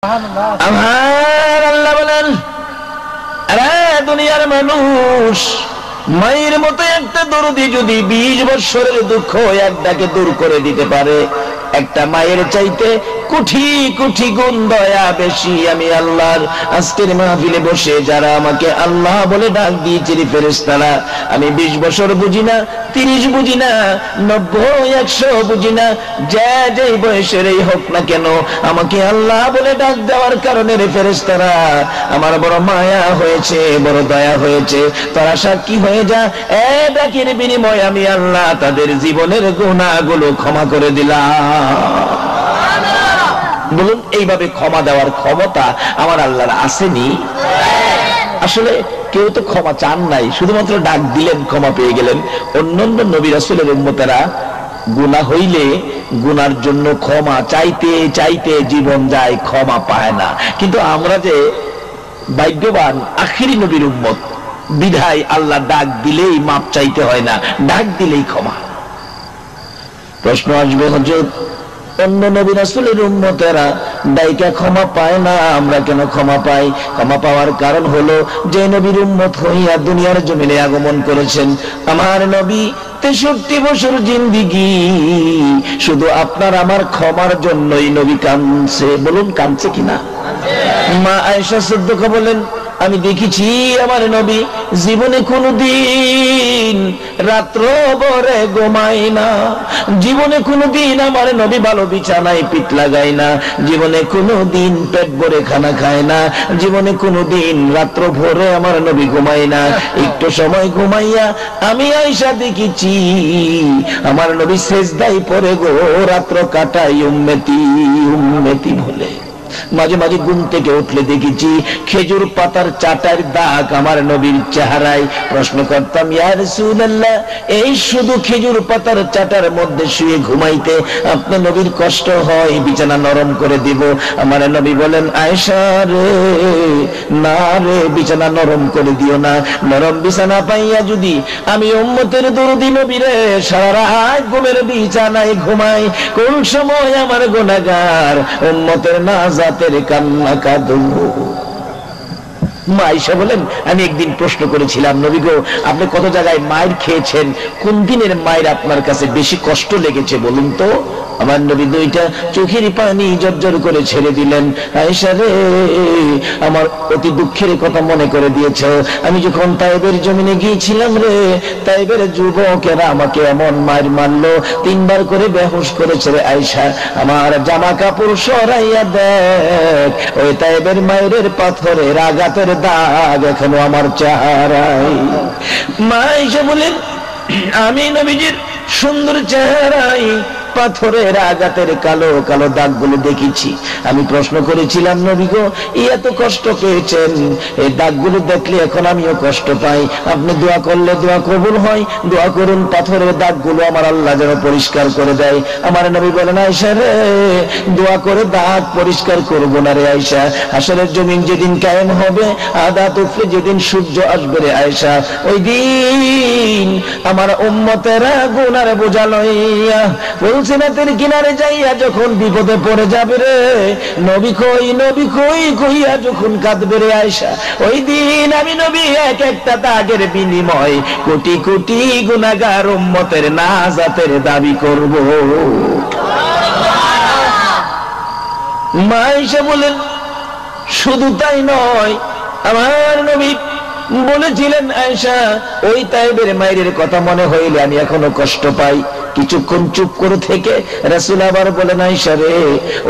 আমার আল্লাহ বলেন, আরে দুনিয়ার মানুষ, মায়ের মতো একটা দরদি যদি 20 বছরের দুঃখ এক ডাকে দূর করে দিতে পারে, একটা মায়ের চাইতে কোটি কোটি গুণ দয়া বেশি আমি আল্লাহর। আজকের মাহফিলে বসে যারা আমাকে আল্লাহ বলে ডাক দিয়েছে ফেরেশতারা, আমি 20 বছর বুঝি না, 30 বুঝি না, 90, 100 বুঝি না, যে বয়সেরই হোক না কেন, আমাকে আল্লাহ বলে ডাক দেওয়ার কারণে রে ফেরেশতারা আমার বড় মায়া হয়েছে, বড় দয়া হয়েছে। তারা সাক্ষী হয়ে যা, এ ডাকের বিনিময়ে আমি আল্লাহ তাদের জীবনের গুনাহগুলো ক্ষমা করে দিলাম। বলুন, এইভাবে ক্ষমা দেওয়ার ক্ষমতা আমার আল্লাহর আসেনি? আসলে কেউ তো ক্ষমা চান নাই, শুধুমাত্র ডাক দিলেন, ক্ষমা পেয়ে গেলেন। অন্যান্য নবী রাসূলের উম্মতেরা গুনাহ হইলে গুনার জন্য ক্ষমা চাইতে চাইতে জীবন যায়, ক্ষমা পায় না। কিন্তু আমরা যে ভাগ্যবান, আখিরি নবীর উম্মত, বিধায় আল্লাহ ডাক দিলেই মাপ চাইতে হয় না, ডাক দিলেই ক্ষমা। প্রশ্ন আসবে, হুজুর অন্য নবী রাসূলের উম্মতেরা ডাইকা ক্ষমা পায় না, আমরা কেন ক্ষমা পাই? ক্ষমা পাওয়ার কারণ হলো, যে নবীর উম্মত হইয়া দুনিয়ার জমিনে আগমন করেছেন আমার নবী 63 বছর জিন্দেগি শুধু আপনার আমার ক্ষমার জন্যই নবী কাঁদছে। বলুন, কাঁদছে কিনা? মা আয়েশা সিদ্দিকা বলেন, আমি দেখেছি আমার নবী জীবনে কোনদিন রাত্র ভরে ঘুমায় না, জীবনে কোনদিন আমার নবী ভালো বিছানায় পিঠ লাগায় না, জীবনে কোনদিন পেট ভরে খানা খায় না, জীবনে কোনদিন রাত্র ভরে আমার নবী ঘুমায় না। একটু সময় ঘুমাইয়া আমি আয়েশা দেখেছি আমার নবী সেজদায় পড়ে গো রাত্র কাটাই উম্মতি উম্মতি বলে। মাঝে মাঝে ঘুম থেকে উঠলে দেখেছি খেজুর পাতার চাটার দাগ আমার নবীর চেহারায়। প্রশ্ন করতাম, ইয়া রাসূলুল্লাহ, এই শুধু খেজুর পাতার চাটার মধ্যে শুয়ে ঘুমাইতে আপনার নবীর কষ্ট হয়, বিছানা নরম করে দিব? আমার নবী বলেন, আয়েশা রে, না রে, বিছানা নরম করে দিও না। নরম বিছানা পাইয়া যদি আমি উম্মতের দরদি নবী রে সারা রাত ঘুমের বিছানায় ঘুমাই, কোন সময় আমার গুনাহগার উম্মতের নাজাতের কান্না কাঁদবো? মা আয়েশা বলেন, আমি একদিন প্রশ্ন করেছিলাম, নবী গো, আপনি কত জায়গায় মায়ের খেয়েছেন, কোন দিনের মায়ের আপনার কাছে বেশি কষ্ট লেগেছে বলুন তো? আমার নবী দুইটা চোখের পানি জর্জর করে ছেড়ে দিলেন। আয়েশা রে, আমার অতি দুঃখের কথা মনে করে দিয়েছ। আমি যখন তায়েবের জমিনে গিয়েছিলাম রে, তায়েবের যুবকেরা আমাকে এমন মার মারলো, 3 বার করে বেহুশ করেছে রে আয়েশা। আমার জামা কাপড় সরাইয়া দেখ, ওই তায়েবের মায়ের পাথরের আঘাতের দাগ এখনো আমার চেহারায়। মা আয়েশা বলেন, আমি নবীজির সুন্দর চেহারায় পাথরের আঘাতের কালো কালো দাগগুলো দেখেছি। আমি প্রশ্ন করেছিলাম, নবী গো, এত কষ্ট পেয়েছেন, এই দাগগুলো দেখলে এখন আমিও কষ্ট পাই, আপনি দোয়া করলে দোয়া কবুল হয়, দোয়া করুন পাথরের দাগগুলো আমার আল্লাহ যেন পরিষ্কার করে দেয়। আমার নবী বলেন, আয়েশা রে, দোয়া করে দাগ পরিষ্কার করবো না রে আয়েশা, হাসরের জমিন যেদিন কায়েম হবে, আদাত উঠলে যেদিন সূর্য আসবে রে আয়েশা, ওই দিন আমার উম্মতেরা গুনার বোঝা লইয়া ফুলসিরাতের কিনারে যাইয়া যখন বিপদে পড়ে যাবে রে, নবী কই, নবী কই কইয়া যখন কাঁদবে রে আয়েশা, ওই দিন আমি নবী এক একটা দাগের বিনিময় কোটি কোটি গুনাহগার উম্মতের নাজাতের দাবি করব। মা আয়েশা বলেন, শুধু তাই নয়, আমার নবী বলেছিলেন, আয়েশা, ওই তায়েবের মায়ের কথা মনে হইলে আমি এখনো কষ্ট পাই। কিছুক্ষণ চুপ করে থেকে রাসূল আবার বলেন, আয়েশা রে,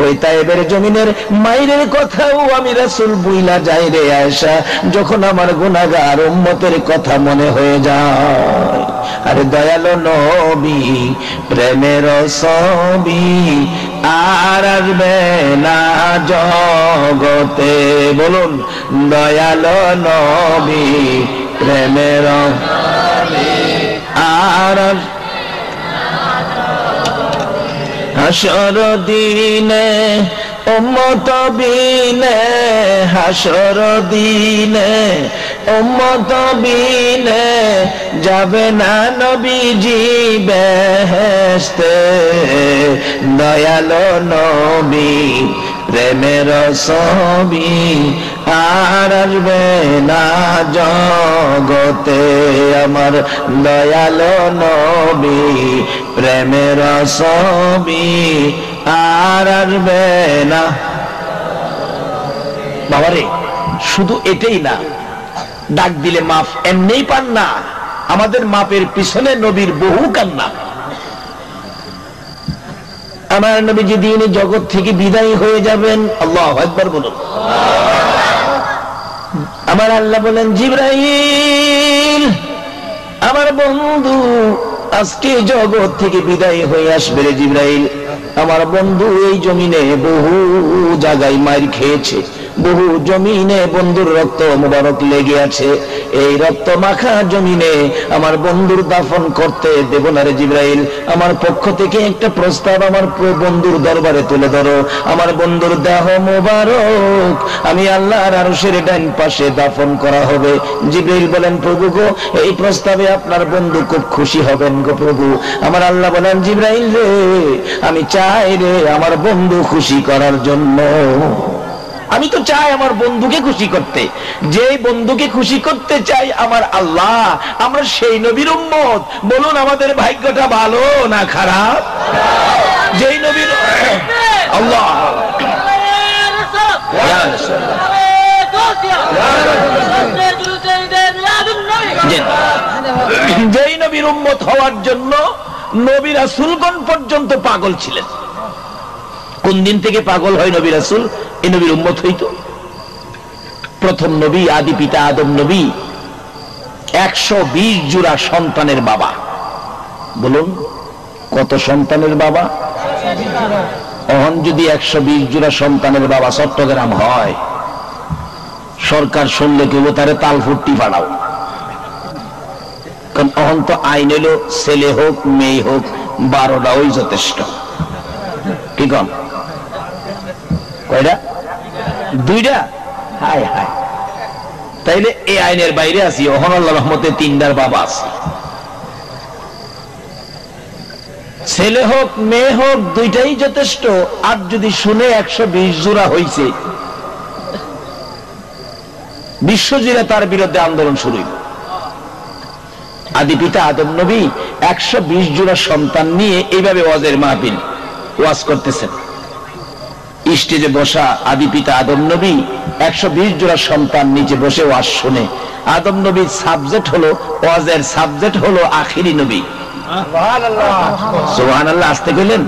ওই তায়েবের জমিনের মায়ের কথাও আমি রাসূল বুইলা যাই রে আয়েশা, যখন আমার গুনাহগার উম্মতের কথা মনে হয়ে যায়। আরে দয়ালো নবী, প্রেমের ছবি আর আসবে না জগতে। বলুন, দয়ালো নবী, প্রেমের আর হাসর দিনে উম্মত বিনে, হাসর দিনে উম্মত বিনে যাবে না নবীজি বেহেশতে। দয়ালো নবী, প্রেমের ছবি আর আসবে না জগতে আমার দয়াল নবী প্রেমের ছবি আর আসবে না। বাবারে শুধু এটাই না, ডাক দিলে মাফ এমনিই পান না, আমাদের মাপের পিছনে নবীর বহু কান্না। আমার নবী যেদিন জগৎ থেকে বিদায় হয়ে যাবেন, আল্লাহু আকবার বলুন। আমার আল্লাহ বলেন, জিবরাইল আমার বন্ধু আজকে জগৎ থেকে বিদায় হয়ে আসবে রে জিবরাইল। আমার বন্ধু এই জমিনে বহু জায়গায় মার খেয়েছে, বহু জমিনে বন্ধুর রক্ত মুবারক লেগে আছে, এই রক্ত মাখা জমিনে আমার বন্ধুর দাফন করতে দেব না রে জিবরাইল। আমার পক্ষ থেকে একটা প্রস্তাব আমার বন্ধুর দরবারে তুলে ধরো, আমার বন্ধুর দেহ মুবারক আমি আল্লাহর আরশের ডান পাশে দাফন করা হবে। জিবরাইল বলেন, প্রভু গো এই প্রস্তাবে আপনার বন্ধু খুব খুশি হবেন গো প্রভু। আমার আল্লাহ বলেন, জিবরাইল রে আমি চাই রে আমার বন্ধু খুশি করার জন্য, আমি তো চাই আমার বন্ধুকে খুশি করতে, যে বন্ধুকে খুশি করতে চাই আমার আল্লাহ, আমরা সেই নবীর উম্মত। বলুন আমাদের ভাগ্যটা ভালো না খারাপ? যেই নবীর আল্লাহ যেই নবীর উম্মত হওয়ার জন্য নবী রাসূলগণ পর্যন্ত পাগল ছিলেন। কোন দিন থেকে পাগল হয় নবী রাসূল? এই নবীর উম্মত হইতো। প্রথম নবী আদি পিতা আদম নবী 120 জোড়া সন্তানের বাবা। বলুন কত সন্তানের বাবা? অহন যদি 120 জোড়া সন্তানের বাবা চট্টগ্রাম হয়, সরকার শুনলে কেউ তারে তালফুট্টি পাঠাও। কারণ অহন তো আইন এলো ছেলে হোক মেয়ে হোক 12টাই যথেষ্ট। কি কন? কয়টা? 2টা? হায় হায়, তাইলে এই আইনের বাইরে আছি। ওহন আল্লাহর রহমতে 3টার বাবা আছে। ছেলে হোক মেয়ে হোক 2টাই যথেষ্ট। আর যদি শুনে 120 জোড়া হইছে, বিশ্বজুড়ে তার বিরুদ্ধে আন্দোলন শুরু হইল। আদি পিতা আদম নবী 120 জোড়া সন্তান নিয়ে এইভাবে ওয়াজের মাহফিল ওয়াজ করতেছেন। স্টেজে বসা আদি পিতা আদম নবী 120 জোড়া সন্তান নিচে বসে ওয়াজ শুনে। আদম নবীর সাবজেক্ট হলো, ওয়াজের সাবজেক্ট হলো আখিরি নবী। সুবহানাল্লাহ, আসতে কইলেন।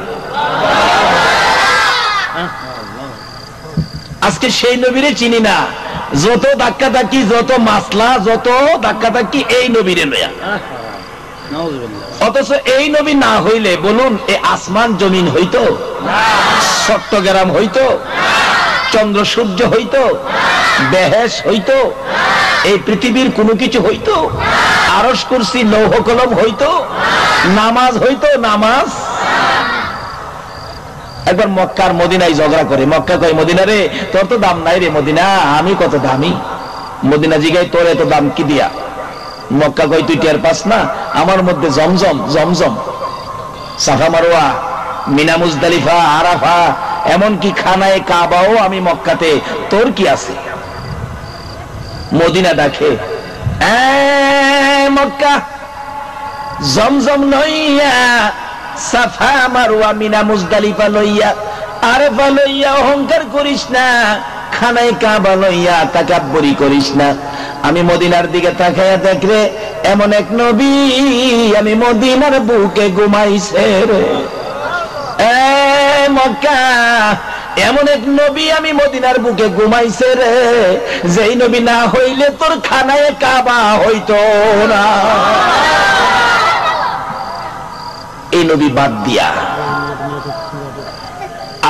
আজকে সেই নবীরে চিনি না, যত ধাক্কা ধাক্কি, যত মাসলা, যত ধাক্কা ধাক্কি এই নবীরে লয়া। অথচ এই নবী না হইলে বলুন এ আসমান জমিন হইতো? চট্টগ্রাম হইতো? চন্দ্র সূর্য হইতো? বেহেশ হইতো? এই পৃথিবীর কোনো কিছু হইতো? আরশ কুরসি লৌহ কলম হইতো? নামাজ হইতো? নামাজ একবার মক্কার মদিনায় ঝগড়া করে। মক্কা কয়, মদিনা রে তোর তো দাম নাই রে। মদিনা, আমি কত দামি। মদিনা জিগায়, তোর এত দাম কি দিয়া? মক্কা কয়, তুই টের পাস না? আমার মধ্যে জমজম, জমজম, সাফা মারওয়া, মিনা মুজদালিফা, আরাফা, এমনকি খানায়ে কাবাও আমি মক্কাতে, তোর কি আছে? মদিনা ডাকে, মক্কা জমজম লইয়া, সাফা মারওয়া, মিনা মুজদালিফা লইয়া, আরাফা লইয়া অহংকার করিস না, খানায়ে কাবা লইয়া তাকাব্বুরি করিস না। আমি মদিনার দিকে তাকায়া দেখরে এমন এক নবী আমি মদিনার বুকে ঘুমাইছে রে। মক্কা এমন এক নবী আমি মদিনার বুকে ঘুমাইছে রে, যেই নবী না হইলে তোর খানায়ে কাবা হইতো না। এই নবী বাদ দিয়া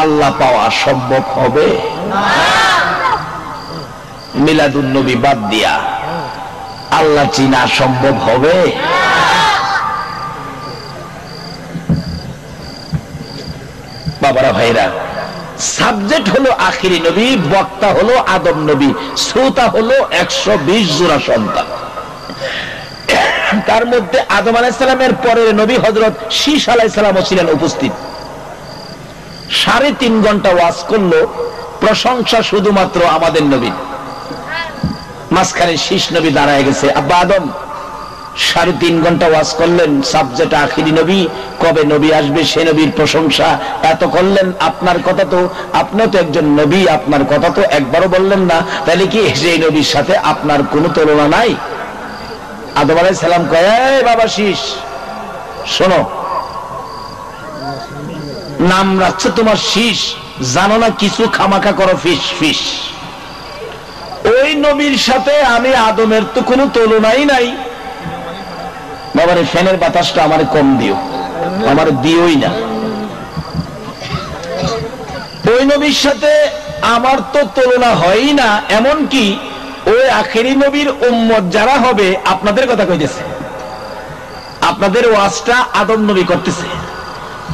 আল্লাহ পাওয়া সম্ভব হবে? মিলাদুন নবী বাদ দিয়া আল্লাহ চিনা সম্ভব হবে? বাবারা ভাইরা, সাবজেক্ট হলো আখিরি নবী, বক্তা হলো আদম নবী, শ্রোতা হলো 120 জোড়া সন্তান। তার মধ্যে আদম আলাইহিস সালামের পরের নবী হযরত শীশ আলাইহিস সালামও ছিলেন উপস্থিত। 3.5 ঘন্টা ওয়াজ করলো প্রশংসা শুধুমাত্র আমাদের নবী। মাঝখানে শীষ নবী দাঁড়ায় গেছে। আব্বা আদম 3.5 ঘন্টা ওয়াজ করলেন, সাবজেক্ট আখিরি নবী, কবে নবী আসবে সে নবীর প্রশংসা এত করলেন। আপনার কথা তো, আপনি তো একজন নবী, আপনার কথা তো একবারও বললেন না, তাহলে কি সেই নবীর সাথে আপনার কোনো তুলনা নাই? আদম আলাইহিস সালাম কয়, এই বাবা শীষ, শোনো, নাম রাখছে তোমার শীষ, জানো না কিছু খামাখা করো ফিস ফিস। ওই নবীর সাথে আমি আদমের তো কোনো তুলনাই নাই। বাবার ফ্যানের বাতাসটা আমার কম দিও, আমার দিওই না। ওই নবীর সাথে আমার তো তুলনা হয়ই না। এমন কি ওই আখেরি নবীর উম্মত যারা হবে, আপনাদের কথা কইতেছে, আপনাদের ওয়াজটা আদম নবী করতেছে,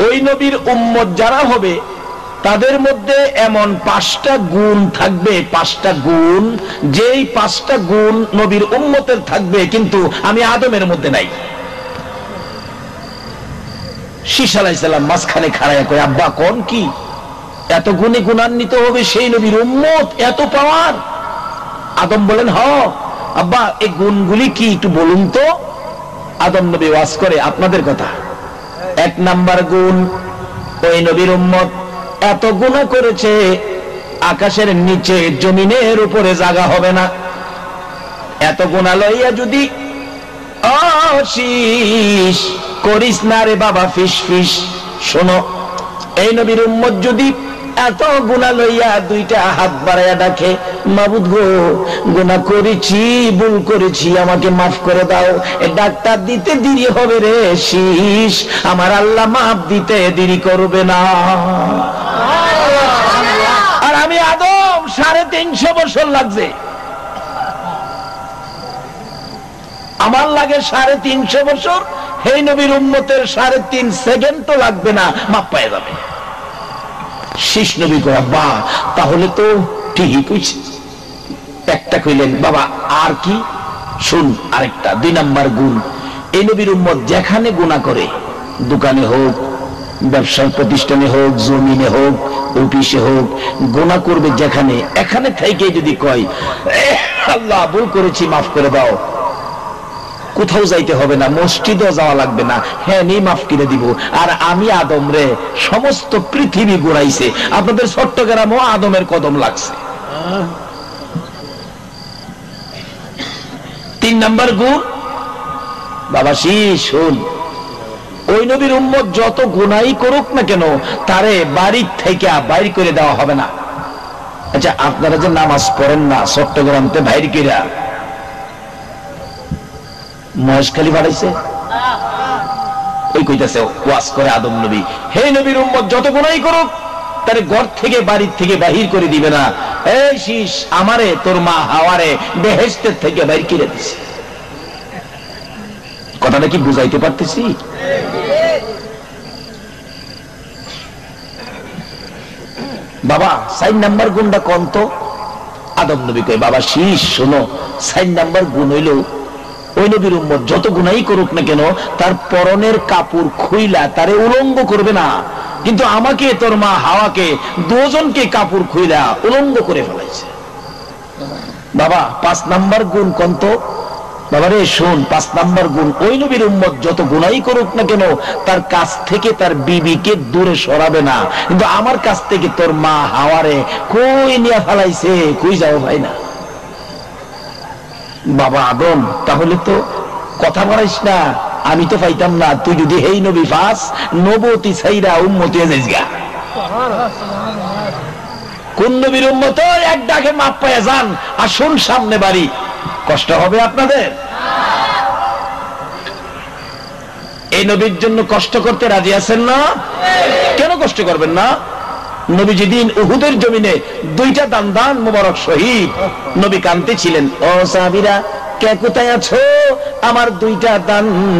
ওই নবীর উম্মত যারা হবে তাদের মধ্যে এমন 5টা গুণ থাকবে, 5টা গুণ, যেই 5টা গুণ নবীর উম্মতের থাকবে, কিন্তু আমি আদমের মধ্যে নাই। শীষ আলাইহিস সালাম মাঝখানে খাড়ায় কয়, আব্বা কোন কি এত গুণে গুণান্বিত হবে সেই নবীর উম্মত, এত পাওয়ার? আদম বলেন, হ আব্বা, এই গুণগুলি কি একটু বলুন তো। আদম নবী ওয়াজ করে, আপনাদের কথা। 1 নাম্বার গুণ, ওই নবীর উম্মত এত গুনাহ করেছে, আকাশের নিচে জমিনের উপরে জায়গা হবে না। এত গুনাহ লইয়া যদি শীষ করিস না রে বাবা ফিস ফিস। শোনো, এই নবীর উম্মত যদি এত গুনাহ লইয়া 2টা হাত বাড়াইয়া ডাকে, মাবুদ গো, গুনাহ করেছি, ভুল করেছি, আমাকে মাফ করে দাও, এ ডাক্তার দিতে দেরি হবে রে শীষ, আমার আল্লাহ মাফ দিতে দেরি করবে না। আর আমি আদম 350 বছর লাগছে, আমার লাগে 350 বছর, এই নবীর উম্মতের 3.5 সেকেন্ড তো লাগবে না, মাপ পায়ে যাবে। শীষ নবী কয়, বাহ, তাহলে তো ঠিকই কইছে। একটা কইলেন, বাবা আর কি? শুন আরেকটা, 2 নাম্বার গুণ, এই নবীর উম্মত যেখানে গুনাহ করে, দোকানে হোক, ব্যবসার প্রতিষ্ঠানে হোক, জমিনে হোক, অফিসে হোক, গুনাহ করবে যেখানে, এখানে থেকে যদি কয় আল্লাহ ভুল করেছি মাফ করে দাও, কোথাও যাইতে হবে না, মসজিদেও যাওয়া লাগবে না, হ্যাঁ নি মাফ করে দিব। আর আমি আদম রে সমস্ত পৃথিবী ঘুরাইছে, আপনাদের চট্টগ্রামও আদমের কদম লাগছে। 3 নাম্বার গুণ, বাবা শোন, ওই নবীর উম্মত যত গুনাহই করুক না কেন, তারে বাড়ির থেকে বাইর করে দেওয়া হবে না। আচ্ছা, আপনারা যে নামাজ পড়েন না চট্টগ্রামতে বাইর কইরা, মহেশখালী বাড়াইছে, ওই কইতাছে ওয়াজ করে আদম নবী, হে নবীর উম্মত যত গুনাহই করুক, তারে ঘর থেকে বাড়ির থেকে বাহির করে দিবে না। এই শীষ, আমারে তোর মা হাওয়ারে বেহেশতের থেকে বাইর করে দিছে। কথাটা কি বুঝাইতে পারতেছি? বাবা 4 নাম্বার গুণটা কোন তো? আদম নবী কয়, বাবা শীষ শোনো, 4 নাম্বার গুণ হইল, ওই নবীর উম্মত যত গুনাহই করুক না কেন, তার পরনের কাপড় খুইলা তারে উলঙ্গ করবে না, কিন্তু আমাকে তোর মা হাওয়াকে দুজনকে কাপড় খুইলা উলঙ্গ করে ফেলাইছে। বাবা 5 নাম্বার গুণ কোন তো? বাবারে শোন, 5 নাম্বার গুণ, ওই নবীর উম্মত যত গুনাহই করুক না কেন, তার কাছ থেকে তার বিবিকে দূরে সরাবে না, কিন্তু আমার কাছ থেকে তোর মা হাওয়ারে কই নিয়ে ফেলাইছে, কই যাও ভাই না। বাবা আদম, তাহলে তো কথা বাড়াইস না, আমি তো পাইতাম না, তুই যদি হেই নবী পাস, নবতী ছাইরা উম্মতি হয়ে যাইস গা। কোন নবীর উম্মত? এক ডাকে মাপ পাইয়া যান, আসুন সামনে বাড়ি। কষ্ট হবে আপনাদের? এই নবীর জন্য কষ্ট করতে রাজি আছেন না? কেন কষ্ট করবেন না? নবী যেদিন উহুদের জমিনে 2টা দান মোবারক শহীদ, নবী কাঁদতেছিলেন, ও সাহাবীরা কে কোথায় আছো? আমার 2টা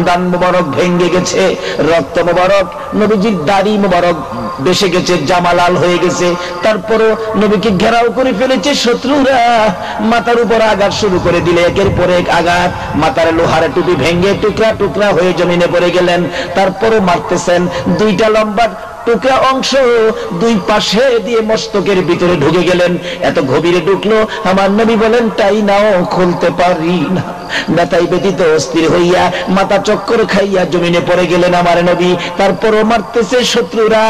দান মোবারক ভেঙে গেছে, রক্ত মোবারক, নবীজির দাড়ি মোবারক বেশে গেছে, জামা লাল হয়ে গেছে, তারপরও নবীকে ঘেরাও করে ফেলেছে শত্রুরা, মাথার উপর আঘাত শুরু করে দিলে, একের পর এক আঘাত, মাথার লোহার টুপি ভেঙে টুকরা টুকরা হয়ে জমিনে পড়ে গেলেন, তারপরও মারতেছেন, 2টা লম্বা টুকরা অংশ দুই পাশে দিয়ে মস্তকের ভিতরে ঢুকে গেলেন। এত গভীরে ঢুকলো, আমার নবী বলেন তাই নাও খুলতে পারি না। ব্যথায় ব্যতীত অস্থির হইয়া মাথা চক্কর খাইয়া জমিনে পড়ে গেলেন আমার নবী। তারপরও মারতেছে শত্রুরা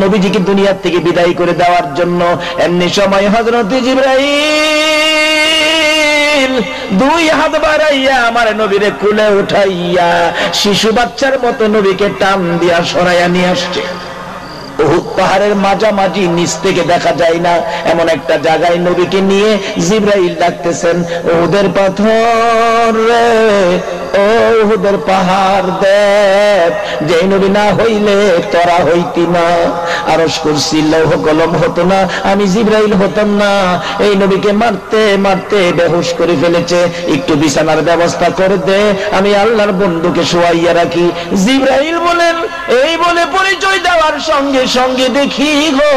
নবীজিকে দুনিয়ার থেকে বিদায় করে দেওয়ার জন্য। এমনি সময় হযরত জিবরাইল দুই হাত বাড়াইয়া আমার নবীরে কুলে উঠাইয়া শিশু বাচ্চার মতো নবীকে টান দিয়া সরাইয়া নিয়ে আসছে। উহুদ পাহাড়ের মাঝামাঝি, নিচ থেকে দেখা যায় না এমন একটা জায়গায় নবীকে নিয়ে জিবরাইল ডাকতেছেন, উহুদের পাথর রে, ও উহুদের পাহাড় দেখ, যে নবী না হইলে তোরা হইতি না, আরশ কুরসি লৌহ কলম হতো না, আমি জিবরাইল হতাম না। এই নবীকে মারতে মারতে বেহুশ করে ফেলেছে, একটু বিছানার ব্যবস্থা করে দে, আমি আল্লাহর বন্ধুকে শোয়াইয়া রাখি। জিবরাইল বলেন, এই বলে পরিচয় দেওয়ার সঙ্গে সঙ্গে দেখি গো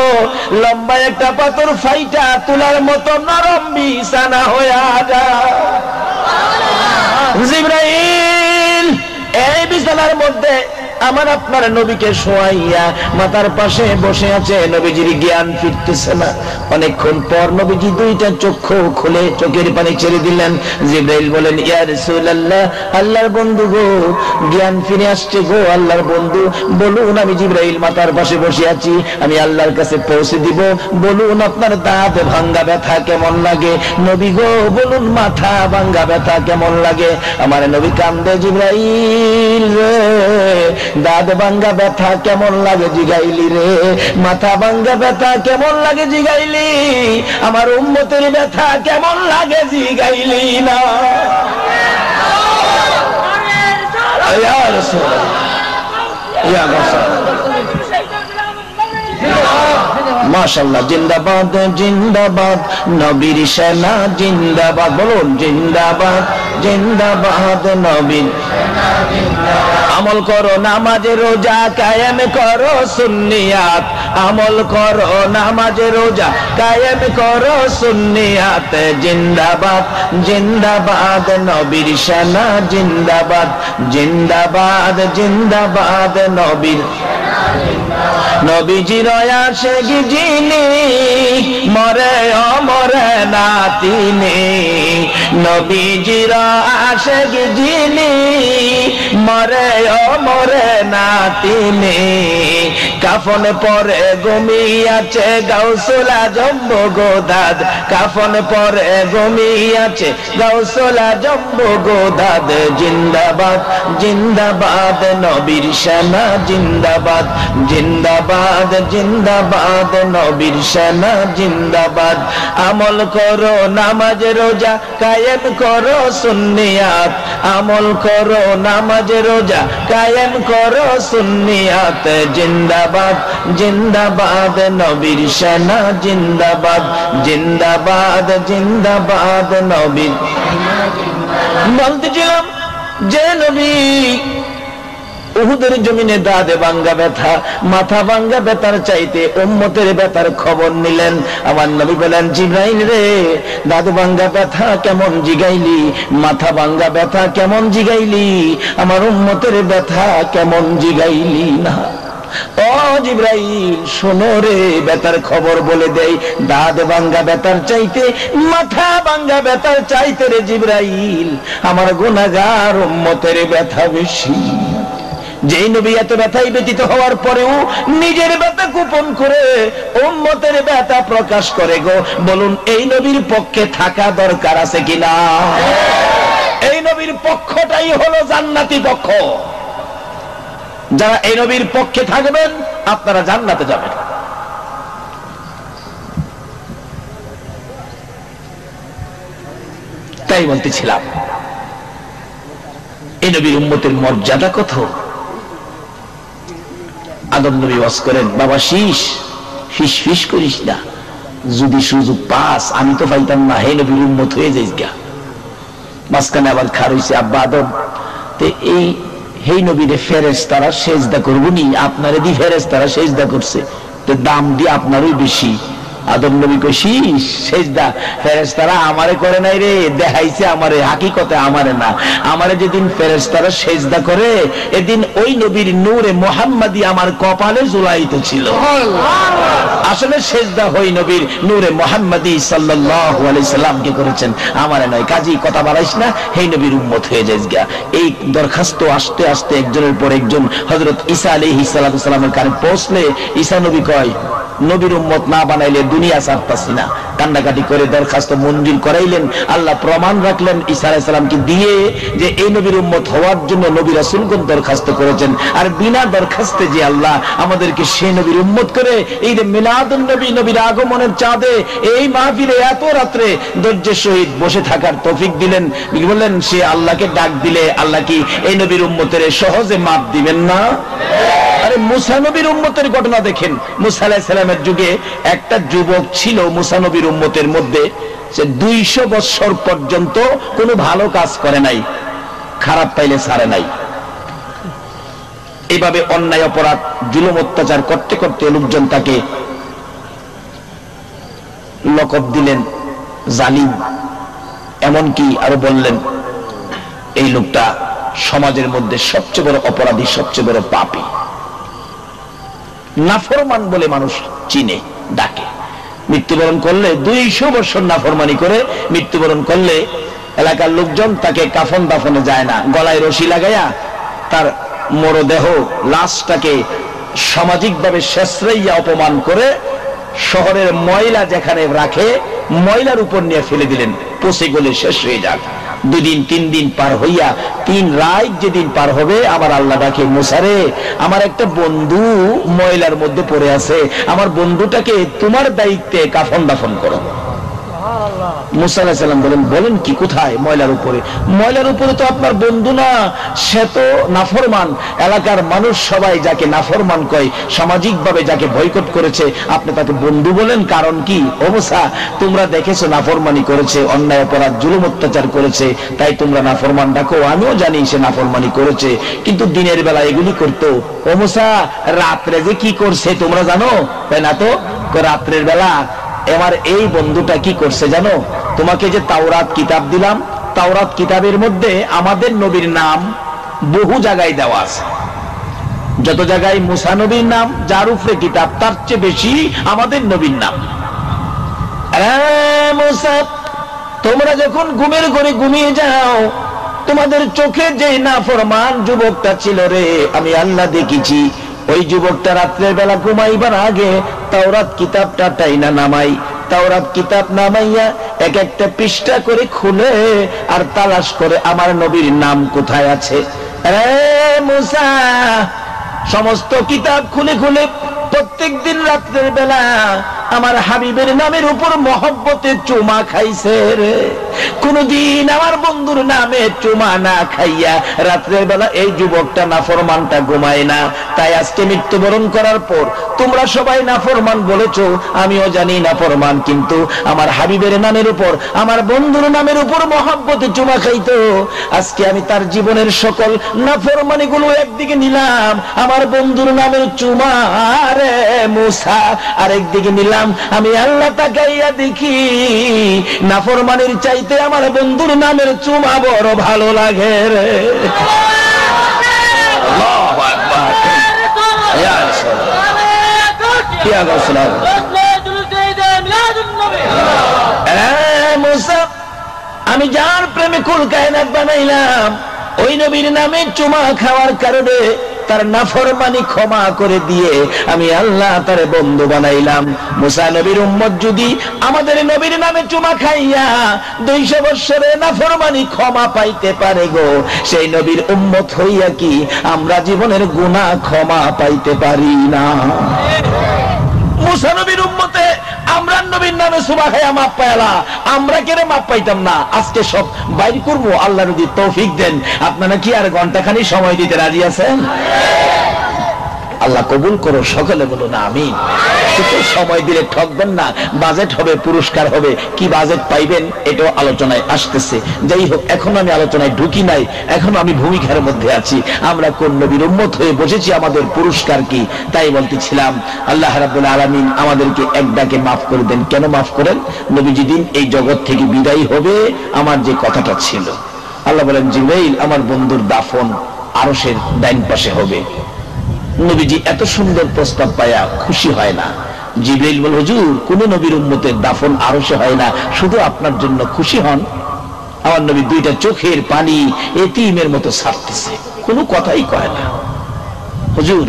লম্বা একটা পাথর ফাইটা তুলার মতো নরম বিছানা হয়ে যায়। জিবরাইল এই বিছানার মধ্যে আমার আপনার নবীকে শোয়াইয়া মাথার পাশে বসে আছে। নবীজির জ্ঞান ফিরতেছে না। অনেকক্ষণ পর নবীজি দুইটা চক্ষু খুলে চোখের পানি ছেড়ে দিলেন। জিবরাইল বলেন, ইয়া রাসূলুল্লাহ, আল্লাহর বন্ধু গো, জ্ঞান ফিরে আসছে গো আল্লাহর বন্ধু, বলুন। আমি জিবরাইল মাথার পাশে বসে আছি, আমি আল্লাহর কাছে পৌঁছে দিব, বলুন আপনার দাঁত ভাঙ্গা ব্যথা কেমন লাগে? নবী গো বলুন মাথা ভাঙ্গা ব্যথা কেমন লাগে? আমার নবী কান্দে, জিবরাইল রে, দাঁত ভাঙ্গা ব্যথা কেমন লাগে জিগাইলি রে, মাথা ভাঙ্গা ব্যথা কেমন লাগে জিগাইলি, আমার উম্মতের ব্যথা কেমন লাগে জিগাইলি না। ইয়া রাসূলুল্লাহ, ইয়া রাসূলুল্লাহ, মাশাআল্লাহ, জিন্দাবাদ জিন্দাবাদ নবীর সেনা জিন্দাবাদ, বলুন জিন্দাবাদ জিন্দাবাদ নবীর সেনা জিন্দাবাদ। আমল করো নামাজে রোজা কায়েম করো সুন্নিয়াত, আমল করো নামাজে রোজা কায়েম করো সুন্নিয়াত, জিন্দাবাদ জিন্দাবাদ নবীর সেনা জিন্দাবাদ, জিন্দাবাদ জিন্দাবাদ নবীর নবীজির আশিক যিনি মরে অমরে না তিনি, নবীজির আশিক যিনি মরে অমরে না তিনি, কাফন পরে ঘুমিয়াছে গাউসুল আজম বগদাদ, কাফন পরে ঘুমিয়াছে গাউসুল আজম বগদাদ, জিন্দাবাদ জিন্দাবাদ নবীর সেনা জিন্দাবাদ, জিন্দাবাদ জিন্দাবাদ নবীর সেনা জিন্দাবাদ। আমল করো নামাজ রোজা কায়েম করো সুন্নিয়াত, আমল করো নামাজ রোজা কায়েম করো সুন্নিয়াত, জিন্দাবাদ জিন্দাবাদ নবীর সেনা জিন্দাবাদ, জিন্দাবাদ জিন্দাবাদ নবীর। বলতেছিলাম যে নবী উহুদের জমিনে দাঁতে ভাঙ্গা ব্যথা, মাথা ভাঙ্গা ব্যথার চাইতে উম্মতের ব্যথার খবর নিলেন। আমার নবী বলেন, জিবরাইল রে, দাঁত ভাঙ্গা ব্যথা কেমন জিগাইলি, মাথা ভাঙ্গা ব্যথা কেমন জিগাইলি, আমার উম্মতের ব্যথা কেমন জিগাইলি না। ও জিবরাইল শোনো রে, ব্যথার খবর বলে দেই, দাঁত ভাঙ্গা ব্যথার চাইতে মাথা ভাঙ্গা ব্যথার চাইতে রে জিবরাইল আমার গুনাহগার উম্মতের ব্যথা বেশি। যেই নবী এত ব্যথায় ব্যতীত হওয়ার পরেও নিজের ব্যথা গোপন করে উম্মতের ব্যথা প্রকাশ করে গো, বলুন এই নবীর পক্ষে থাকা দরকার আছে কিনা? এই নবীর পক্ষটাই হলো জান্নাতি পক্ষ। যারা এই নবীর পক্ষে থাকবেন আপনারা জান্নাতে যাবেন। তাই বলতেছিলাম এই নবীর উম্মতের মর্যাদা কত। আদম নবী ওয়াজ করেন, বাবা শীষ ফিস ফিস করিস না, যদি সুযোগ পাস, আমি তো পাইতাম না, হে নবীর উম্মত হয়ে যাইস গা। মাঝখানে আবার খার হইছে, আব্বা আদম এই হেই নবীরে ফেরেশতারা সেজদা করবনি, আপনারে দি ফেরেশতারা সেজদা করছে, তো দাম দিয়ে আপনারই বেশি, আদম নবী কইছিস সেজদা ফেরেশতারা আমারে করে নাই রে, দেখাইছে আমারে, হাকিকতে আমারে না। আমারে যেদিন ফেরেশতারা সেজদা করে এদিন ওই নবীর নূরে মুহাম্মাদি আমার কপালে ঝুলাইতে ছিল। আসলে সেজদা ওই নবীর নূরে মুহাম্মাদি সাল্লাল্লাহু আলাইহি সাল্লামকে করেছেন, আমারে নয়। কাজী কথা বাড়াইস না, এই নবীর উম্মত হয়ে যাইস গা। এই দরখাস্ত আস্তে আস্তে একজনের পর একজন হযরত ঈসা আলাইহিস সালামের কানে পৌঁছলে ঈসা নবী কয়, নবীর উম্মত না বানাইলে দুনিয়া ছাড়তাছি না। কান্নাকাটি করে দরখাস্ত মঞ্জুর করাইলেন। আল্লাহ প্রমাণ রাখলেন ঈসা আলাইহিস সালামকে দিয়ে যে এই নবীর উম্মত হওয়ার জন্য নবী রাসূলগণ দরখাস্ত করেছেন। আর বিনা দরখাস্তে যে আল্লাহ আমাদেরকে সেই নবীর উম্মত করে এই যে মিলাদুন নবী, নবীর আগমনের চাঁদে এই মাহফিলে এত রাত্রে ধৈর্যের সহিত বসে থাকার তৌফিক দিলেন। বললেন সে আল্লাহকে ডাক দিলে আল্লাহ কি এই নবীর উম্মতের সহজে মাপ দিবেন না? আরে মুসা নবীর উম্মতের ঘটনা দেখেন। মুসা আলাইহিস সালামের যুগে একটা যুবক ছিল মুসা নবীর উম্মতের মধ্যে, সে 200 বছর পর্যন্ত কোনো ভালো কাজ করে নাই, খারাপ পাইলে ছাড়ে নাই। এইভাবে অন্যায় অপরাধ জুলুম অত্যাচার করতে করতে লোকজন তাকে লকব দিলেন জালিম। এমনকি আরো বললেন এই লোকটা সমাজের মধ্যে সবচেয়ে বড় অপরাধী, সবচেয়ে বড় পাপী, নাফরমান বলে মানুষ চিনে ডাকে। মৃত্যুবরণ করলে 200 বছর নাফরমানি করে মৃত্যুবরণ করলে এলাকার লোকজন তাকে কাফন দাফনে যায় না, গলায় রশি লাগাইয়া তার মরদেহ লাশটাকে সামাজিকভাবে শেষরাইয়া অপমান করে শহরের ময়লা যেখানে রাখে ময়লার উপর নিয়ে ফেলে দিলেন, পচে গলে শেষ হয়ে যাক। 2 দিন 3 দিন পার হইয়া 3 রাত যেদিন পার হবে আমার আল্লাহ ডাকে, মুসারে আমার একটা বন্ধু ময়লার মধ্যে পড়ে আছে, আমার বন্ধুটাকে তোমার দায়িত্বে কাফন দাফন করো। মুসা আলাইহিস সালাম বলেন কি কোথায়? ময়লার উপরে। ময়লার উপরে তো আপনার বন্ধু না, সে তো নাফরমান। এলাকার মানুষ সবাই যাকে নাফরমান কয়, সামাজিক ভাবে যাকে বয়কট করেছে, আপনি তাকে বন্ধু বলেন, কারণ কি? ও মুসা, তোমরা দেখেছো নাফরমানি করেছে, অন্যায় অপরাধ জুলুম অত্যাচার করেছে, তাই তোমরা নাফরমান ডাকো। আমিও জানি সে নাফরমানি করেছে, কিন্তু দিনের বেলা এগুলি করতো। ও মুসা, রাত্রে যে কি করছে তোমরা জানো? তাই না তো, রাত্রের বেলা আমার এই বন্ধুটা কি করছে জানো? তোমাকে যে তাওরাত কিতাব দিলাম, তাওরাত কিতাবের মধ্যে আমাদের নবীর নাম বহু জায়গায় দেওয়া আছে। যত জায়গায় মুসা নবীর নাম, যার উপরে কিতাব, তার চেয়ে বেশি আমাদের নবীর নাম। মুসা, তোমরা যখন ঘুমের ঘরে ঘুমিয়ে যাও, তোমাদের চোখে যে নাফরমান যুবকটা ছিল রে, আমি আল্লাহ দেখেছি। ওই যুবকটা রাত্রের বেলা ঘুমাইবার আগে তাওরাত কিতাবটা টাইনা নামাই, তাওরাত কিতাব নামাইয়া এক একটা পৃষ্ঠা করে খুলে আর তালাশ করে আমার নবীর নাম কোথায় আছে। মুসা সমস্ত কিতাব খুলে খুলে প্রত্যেক দিন রাত্রের বেলা আমার হাবিবের নামের উপর মহব্বতে চুমা খাইছে রে। কোনদিন আমার বন্ধুর নামে চুমা না খাইয়া রাত্রের বেলা এই যুবকটা নাফরমানটা ঘুমায় না। তাই আজকে মৃত্যুবরণ করার পর তোমরা সবাই নাফরমান বলেছো, আমিও জানি নাফরমান, কিন্তু আমার হাবিবের নামের উপর, আমার বন্ধুর নামের উপর মহব্বতে চুমা খাইতো। আজকে আমি তার জীবনের সকল নাফরমানি গুলো একদিকে নিলাম, আমার বন্ধুর নামের চুমা রে মুসা আরেকদিকে নিলাম। আমি আল্লাহ তাকাইয়া দেখি নাফরমানির চাইতে আমার বন্ধুর নামের চুমা বড় ভালো লাগে রে। আল্লাহু আকবার। ইয়া রাসূলুল্লাহ, ইয়া রাসূলুল্লাহ। মুসা, আমি যার প্রেমে কুল কায়নাত বানাইলাম, ওই নবীর নামে চুমা খাওয়ার কারণে তার নাফরমানি ক্ষমা করে দিয়ে আমি আল্লাহ তার বন্ধু বানাইলাম। মুসা নবীর উম্মত যদি আমাদের নবীর নামে চুমা খাইয়া 200 বছরে নাফরমানি ক্ষমা পাইতে পারে গো, সেই নবীর উম্মত হইয়া কি আমরা জীবনের গুনাহ ক্ষমা পাইতে পারি না? মুসা নবীর উম্মতে আমরা নবীর নামে চুমা খাইয়া মাপ পাইলা, আমরা কেন মাপ পাইতাম না? আজকে সব বাইর করবো, আল্লাহ যদি তৌফিক দেন। আপনারা কি আর ঘন্টাখানি সময় দিতে রাজি আছেন? আল্লাহ কবুল করো, সকলে বলুন আমিন। একটু সময় দিলে ঠকবেন না, বাজেট হবে, পুরস্কার হবে, কি বাজেট পাইবেন এটাও আলোচনায় আসতেছে। যাই হোক, এখন আমি আলোচনায় ঢুকি নাই, এখন আমি ভূমিকার মধ্যে আছি। আমরা কোন নবীর উম্মত হয়ে বসেছি, আমাদের পুরস্কার কি, তাই বলতেছিলাম। আল্লাহ রাব্বুল আলামিন আমাদেরকে এক ডাকে মাফ করে দেন। কেন মাফ করেন? নবী যেদিন এই জগৎ থেকে বিদায় হবে, আমার যে কথাটা ছিল, আল্লাহ বলেন জিবরাইল আমার বন্ধুর দাফন আরশের ডাইন পাশে হবে। নবীজি এত সুন্দর প্রস্তাব পায়া খুশি হয় না। জিবরাইল বলে হুজুর, কোন নবীর উম্মতের দাফন আরশে হয় না, শুধু আপনার জন্য খুশি হন। আমার নবী দুইটা চোখের পানি এতিমের মতো ছাড়তেছে, কোনো কথাই কয় না। হুজুর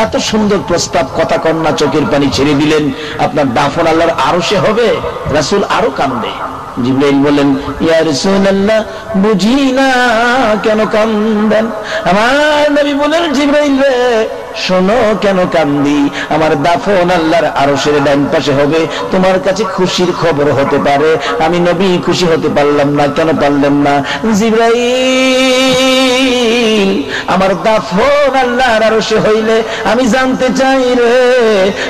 এত সুন্দর প্রস্তাব, কথা কন্যা চোখের পানি ছেড়ে দিলেন, আপনার দাফন আল্লাহর আরশে হবে। রাসূল আরো কান্দে। জিবরাইল বলেন ইয়া রাসূলুল্লাহ, বুঝি না কেন কান্দেন। আমার নবী বলেন জিবরাইল রে শোনো কেন কান্দি, আমার দাফন আল্লাহর আরশের ডান পাশে হবে। তোমার কাছে খুশির খবর হতে পারে, আমি নবী খুশি হতে পারলাম না। কেন পারলেন না? জিবরাইল আমার দাফন আল্লাহর আরশে হইলে আমি জানতে চাই রে,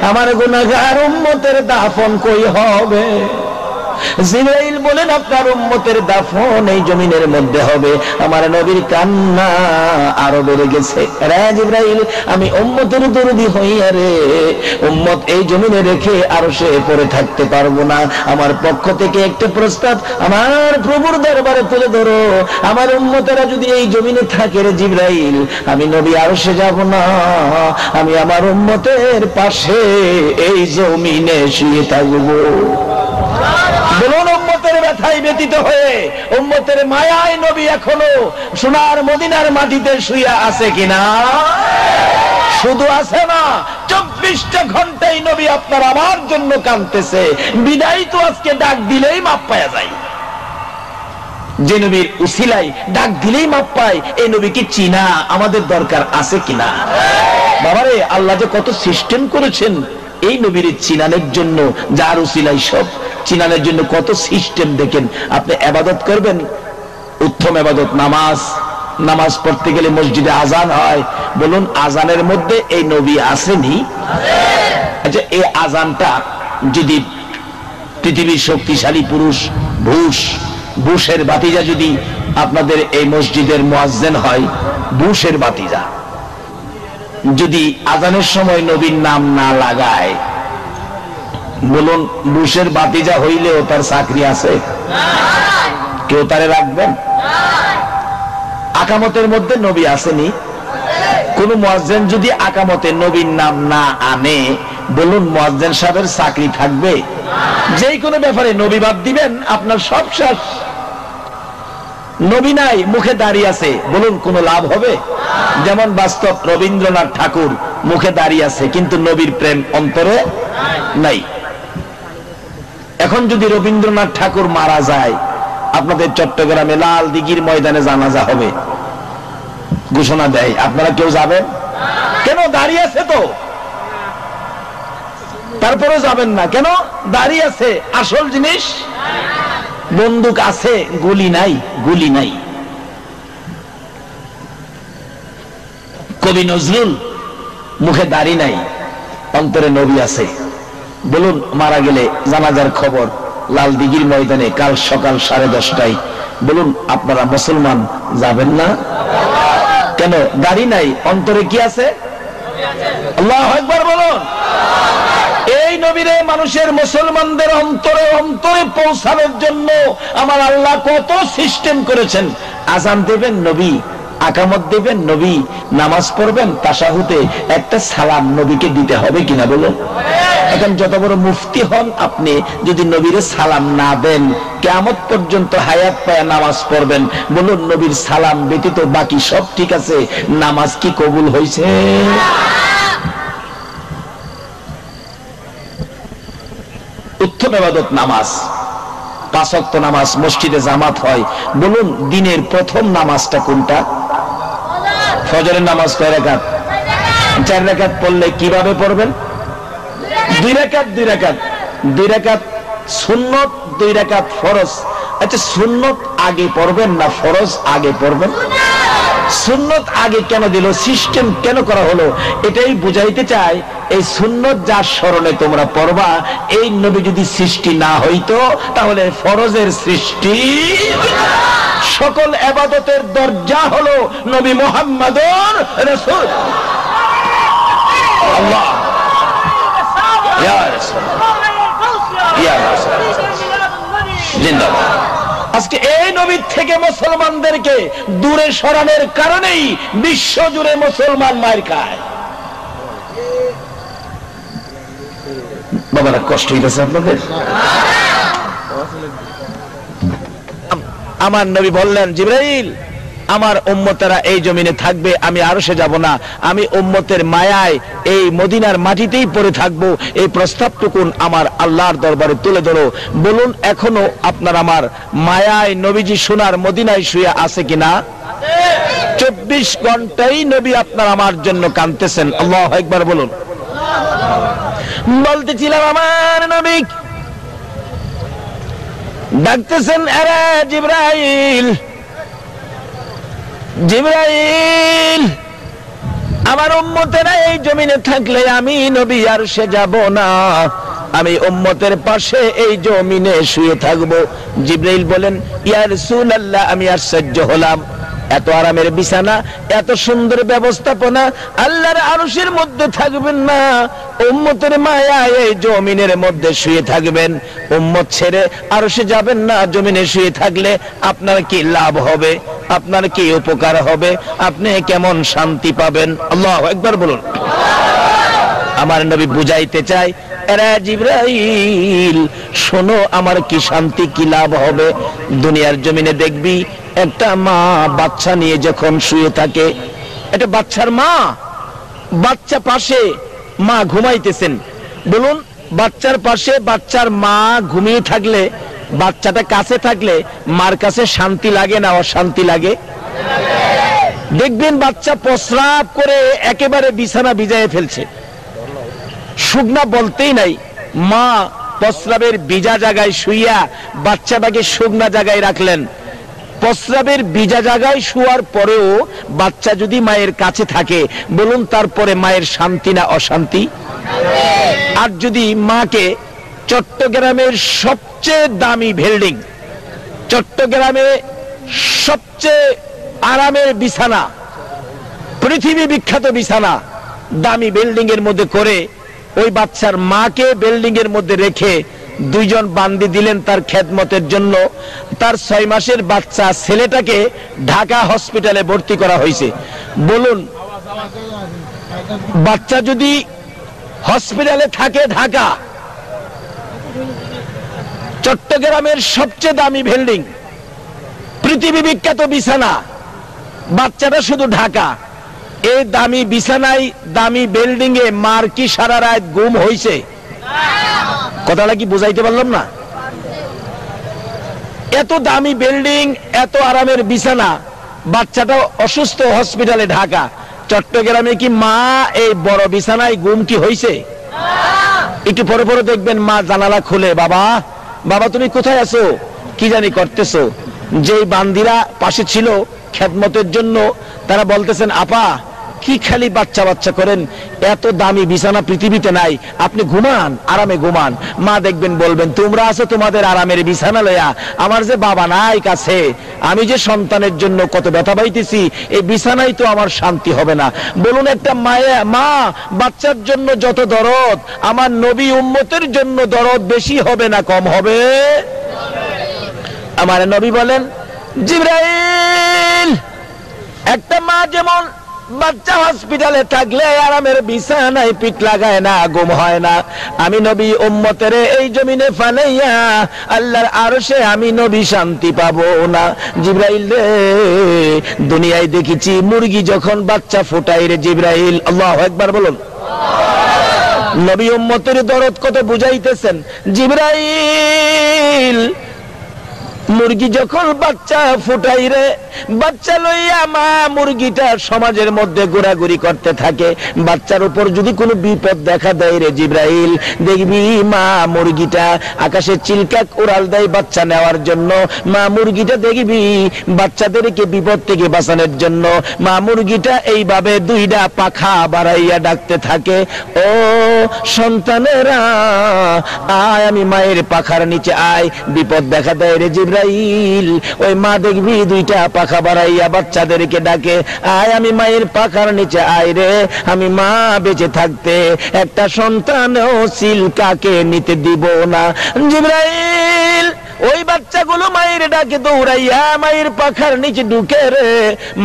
আমার গুনাহগার উম্মতের দাফন কই হবে? জিবরাইল বলেন আপনার উম্মতের দাফন এই জমিনের মধ্যে হবে। আমার নবীর কান্না আরো বেড়ে গেছে। রে জিবরাইল, আমি উম্মতের দরদি হইয়া রে উম্মত এই জমিনে রেখে আরশে পড়ে থাকতে পারবো না। আমার পক্ষ থেকে একটা প্রস্তাব আমার প্রভুর দরবারে তুলে ধরো, আমার উম্মতেরা যদি এই জমিনে থাকে রে জিবরাইল, আমি নবী আরশে যাব না, আমি আমার উম্মতের পাশে এই জমিনে শুয়ে থাকবো। বলুন, উম্মতের ব্যথায় ব্যতীত হয়ে, উম্মতের মায়ায় নবী এখনো সোনার মদিনার মাটিতে শুয়ে আছে কিনা? শুধু আছে না, 24টা ঘন্টাই নবী আপনার আমার জন্য কাঁদতেছে। বিদায় তো আজকে ডাক দিলেই মাপ পাওয়া যায়। যে নবীর উসিলায় ডাক দিলেই মাপ পায়, এই নবীকে চিনা আমাদের দরকার আছে কিনা? বাবারে, আল্লাহ যে কত সিস্টেম করেছেন এই নবীর চিনানের জন্য, যার উসিলায় সব চিনানের জন্য কত সিস্টেম। দেখেন, আপনি ইবাদত করবেন, উত্তম ইবাদত নামাজ। নামাজ পড়তে গেলে মসজিদে আজান হয়। বলুন, আজানের মধ্যে এই নবী আসেনি? আচ্ছা, এই আজানটা যদি পৃথিবীর শক্তিশালী পুরুষ বুশের বাতিজা যদি আপনাদের এই মসজিদের মুয়াজ্জিন হয়, বুশের বাতিজা যদি আজানের সময় নবীর নাম না লাগায়, বলুন বুশের বাতিজা হইলেও তার চাকরি আছে? কেউ তারে রাখবেন? আকামতের মধ্যে নবী আসেনি? কোন মুয়াজ্জিন যদি আকামতে নবীর নাম না আনে, বলুন মুয়াজ্জিন সাহেবের চাকরি থাকবে? যে কোনো ব্যাপারে নবী বাদ দিবেন, আপনার সব শেষ। নবী নাই, মুখে দাঁড়িয়ে আছে, বলুন কোন লাভ হবে? যেমন বাস্তব রবীন্দ্রনাথ ঠাকুর মুখে দাঁড়িয়ে আছে, কিন্তু নবীর প্রেম অন্তরে নাই। এখন যদি রবীন্দ্রনাথ ঠাকুর মারা যায়, আপনাদের চট্টগ্রামে লাল দিঘির ময়দানে জানাজা হবে, ঘোষণা দেয়, আপনারা কেউ যাবেন? কেন? দাঁড়িয়ে আছে তো। তারপরে যাবেন না কেন? দাঁড়িয়ে আছে। আসল জিনিস বন্দুক আছে, গুলি নাই। গুলি নাই। কবি নজরুল মুখে দাড়ি নাই, অন্তরে নবী আছে। বলুন, মারা গেলে জানাজার খবর লাল দিঘির ময়দানে কাল সকাল 10:30টায়। বলুন, আপনারা মুসলমান যাবেন না কেন? দাড়ি নাই, অন্তরে কি আছে? আল্লাহু আকবার বলুন। এই নবীরে মানুষের মুসলমানদের অন্তরে অন্তরে পৌঁছানোর জন্য আমার আল্লাহ কত সিস্টেম করেছেন। আজান দেবেন নবী, আকামত দেবেন নবী, নামাজ পড়বেন, তাশাহুদে একটা সালাম নবীকে দিতে হবে কিনা বলুন? এখন যত বড় মুফতি হন আপনি, যদি নবীরে সালাম না দেন, কিয়ামত পর্যন্ত হায়াত পায়া নামাজ পড়বেন। বলুন, নবীর সালাম ব্যতীত বাকি সব ঠিক আছে, নামাজ কি কবুল হয়েছে? উত্তম ইবাদত নামাজ। 5 ওয়াক্ত নামাজ মসজিদে জামাত হয়। বলুন, দিনের প্রথম নামাজটা কোনটা? ফজরের নামাজ কয় রাকাত? 4 রাকাত পড়লে কিভাবে পড়বেন? 2 রাকাত 2 রাকাত 2 রাকাত সুন্নত, 2 রাকাত ফরজ। আচ্ছা, সুন্নত আগে পড়বেন না ফরজ আগে পড়বেন? সুন্নত আগে কেন দিল, সিস্টেম কেন করা হলো, এটাই বুঝাইতে চাই। এই সুন্নত যার স্মরণে তোমরা পড়বা, এই নবী যদি সৃষ্টি না হইতো তাহলে ফরজের সৃষ্টি। সকল ইবাদতের দরজা হলো নবী মুহাম্মদুর রাসূল। আল্লাহ ইয়া রাসূল ইয়া রাসূল জিন্দাবাদ। আজকে এই নবী থেকে মুসলমানদেরকে দূরে সরানোর কারণেই বিশ্ব জুড়ে মুসলমান মার খায়। বাবারা কষ্ট হইতেছে আপনাদের? আমার নবী বললেন, জিবরাইল আমার উম্মতেরা এই জমিনে থাকবে, আমি আরশে যাব না, আমি উম্মতের মায়ায় এই মদিনার মাটিতেই পড়ে থাকবো। এই প্রস্তাবটুকুন আমার আল্লাহর দরবারে তুলে ধরো। বলুন এখনো আপনার আমার মায়ায় নবীজি সোনার মদিনায় শুয়ে আছে কিনা? 24 ঘন্টাই নবী আপনার আমার জন্য কাঁদতেছেন। আল্লাহু আকবার বলুন। বলতেছিলাম আমার নবী ডাকতেছেন, আরে জিবরাইল জিবরাইল, আমার উম্মতেরা এই জমিনে থাকলে আমি নবী আরশে যাব না, আমি উম্মতের পাশে এই জমিনে শুয়ে থাকবো। জিবরাইল বলেন, ইয়া রাসূলুল্লাহ, আমি আশ্চর্য হলাম, এত আরামের বিছানা, এত সুন্দর ব্যবস্থাপনা, আল্লাহর আরশের মধ্যে থাকবেন না, উম্মতের মায়ায় এই জমিনের মধ্যে শুয়ে থাকবেন, উম্মত ছেড়ে আরশে যাবেন না, জমিনে শুয়ে থাকলে আপনার কি লাভ হবে, আপনার কি উপকার হবে, আপনি কেমন শান্তি পাবেন? আল্লাহু আকবার বলুন। আমার নবী বুঝাইতে চাই, এরা জিবরাইল শোনো, আমার কি শান্তি, কি লাভ হবে। দুনিয়ার জমিনে দেখবি একটা মা বাচ্চা নিয়ে যখন শুয়ে থাকে, এটা বাচ্চার মা, বাচ্চা পাশে মা ঘুমাইতেছেন। বলুন বাচ্চার পাশে বাচ্চার মা ঘুমিয়ে থাকলে, বাচ্চাটা কাছে থাকলে মার কাছে শান্তি লাগে না অশান্তি লাগে? দেখবেন বাচ্চা প্রস্রাব করে একেবারে বিছানা ভিজায় ফেলছে, শুকনা বলতেই নাই, মা প্রস্রাবের ভিজা জায়গায় শুইয়া বাচ্চাটাকে শুকনা জায়গায় রাখলেন। প্রস্রাবের ভিজা জায়গায় শুয়ার পরেও বাচ্চা যদি মায়ের কাছে থাকে, বলুন তারপরে মায়ের শান্তি না অশান্তি? আর যদি মাকে চট্টগ্রামের সবচেয়ে দামি বিল্ডিং, চট্টগ্রামে সবচেয়ে আরামের বিছানা, পৃথিবী বিখ্যাত বিছানা, দামি বিল্ডিং এর মধ্যে করে ওই বাচ্চার মাকে বিল্ডিং এর মধ্যে রেখে দুইজন বান্দি দিলেন তার খেদমতের জন্য, তার 6 মাসের বাচ্চা ছেলেটাকে ঢাকা হসপিটালে ভর্তি করা হয়েছে। বলুন বাচ্চা যদি হসপিটালে থাকে, ঢাকা চট্টগ্রামের সবচেয়ে দামি বিল্ডিং, পৃথিবী বিখ্যাত বিছানা, বাচ্চাটা শুধু ঢাকা, এই দামি বিছানায় দামি বিল্ডিং এ মার কি সারা রাত ঘুম হইছে? কথাটা কি বুঝাইতে পারলাম না? এত দামি বিল্ডিং, এত আরামের বিছানা, বাচ্চাটা অসুস্থ, হসপিটালে ঢাকা, চট্টগ্রামে কি মা এই বড় বিছানায় ঘুম কি হইছে? একটু পরে পরে দেখবেন মা জানালা খুলে, বাবা বাবা তুমি কোথায় আছো, কি জানি করতেছো। যেই বান্দিরা পাশে ছিল খেদমতের জন্য, তারা বলতেছেন, আপা কি খালি বাচ্চা বাচ্চা করেন, এত দামি বিছানা পৃথিবীতে নাই, আপনি ঘুমান, আরামে ঘুমান। মা দেখবেন বলবেন, তোমরা আছো তোমাদের আরামের বিছানা লইয়া, আমার যে বাবা নাই কাছে, আমি যে সন্তানের জন্য কত ব্যথা পাইতেছি, এই বিছানাই তো আমার শান্তি হবে না। বলুন একটা মায়া মা বাচ্চার জন্য যত দরদ, আমার নবী উম্মতের জন্য দরদ বেশি হবে না কম হবে? আমার নবী বলেন, জিবরাইল একটা মা যেমন বাচ্চা হসপিটালে থাকলে আরামের বিছানায় পিঠ লাগায় না, ঘুম হয় না, আমি নবী উম্মতের এই জমিনে ফালাইয়া আল্লাহর আরশে আমি নবী শান্তি পাবো না। জিবরাইল রে, দুনিয়ায় দেখেছি মুরগি যখন বাচ্চা ফোটায় রে জিবরাইল, আল্লাহু আকবার বলুন। নবী উম্মতের দরদ কত বুঝাইতেছেন। জিবরাইল মুরগি যখন বাচ্চা ফুটাই রে, বাচ্চা লইয়া মা মুরগিটা সমাজের মধ্যে ঘোরাঘুরি করতে থাকে। বাচ্চার উপর যদি কোনো বিপদ দেখা দেয় রে জিব্রাইল, দেখবি মা মুরগিটা আকাশে চিলকাক উড়াল দেয় বাচ্চা নেওয়ার জন্য। মা মুরগিটা দেখবি বাচ্চাদেরকে বিপদ থেকে বাঁচানোর জন্য মা মুরগিটা এইভাবে দুইটা পাখা বাড়াইয়া ডাকতে থাকে, ও সন্তানেরা আয়, আমি মায়ের পাখার নিচে আয়, বিপদ দেখা দেয় রে জিব্রাইল। ওই মা দেখবি দুইটা পাখা বাড়াইয়া বাচ্চাদেরকে ডাকে, আয় আমি মায়ের পাখার নিচে আয় রে, আমি মা বেঁচে থাকতে একটা সন্তানও সিলকাকে নিতে দিব না। জিব্রাইল ওই বাচ্চাগুলো মায়ের ডাকে দৌড়াইয়া মায়ের পাখার নিচে ঢুকে রে,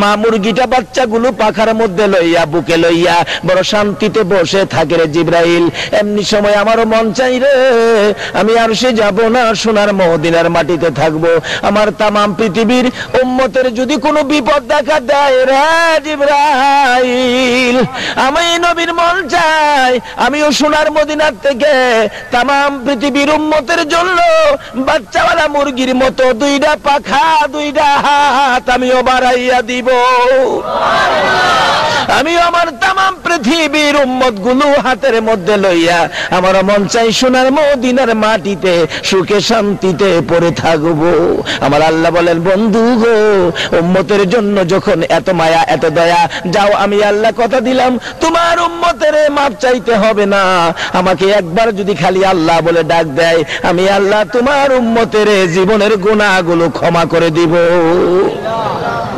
মা মুরগিটা বাচ্চাগুলো পাখার মধ্যে লইয়া বুকে লইয়া বড় শান্তিতে বসে থাকে রে জিব্রাইল। এমনি সময় আমারও মন চাই রে, আমি আর সে যাব না, সোনার মদিনার মাটিতে থাকবো। আমার তামাম পৃথিবীর উম্মতের যদি কোনো বিপদ দেখা দেয় রে জিব্রাইল, আমি নবীর মন চাই আমিও সোনার মদিনার থেকে তামাম পৃথিবীর উম্মতের জন্য বাচ্চাওয়ালা মুরগির মতো দুইটা পাখা দুইটা হাত আমিও বাড়াইয়া দিব। আমি আমার তামাম পৃথিবীর উম্মত গুলো হাতের মধ্যে লইয়া আমার মন চাই সোনার মদিনার মাটিতে সুখে শান্তিতে পড়ে থাকবো। আমার আল্লাহ বলেন, বন্ধু গো, উম্মতের জন্য যখন এত মায়া এত দয়া, যাও আমি আল্লাহ কথা দিলাম তোমার উম্মতের মাপ চাইতে হবে না। আমাকে একবার যদি খালি আল্লাহ বলে ডাক দেয়, আমি আল্লাহ তোমার উম্মতের জীবনের গুনাহগুলো ক্ষমা করে দিব।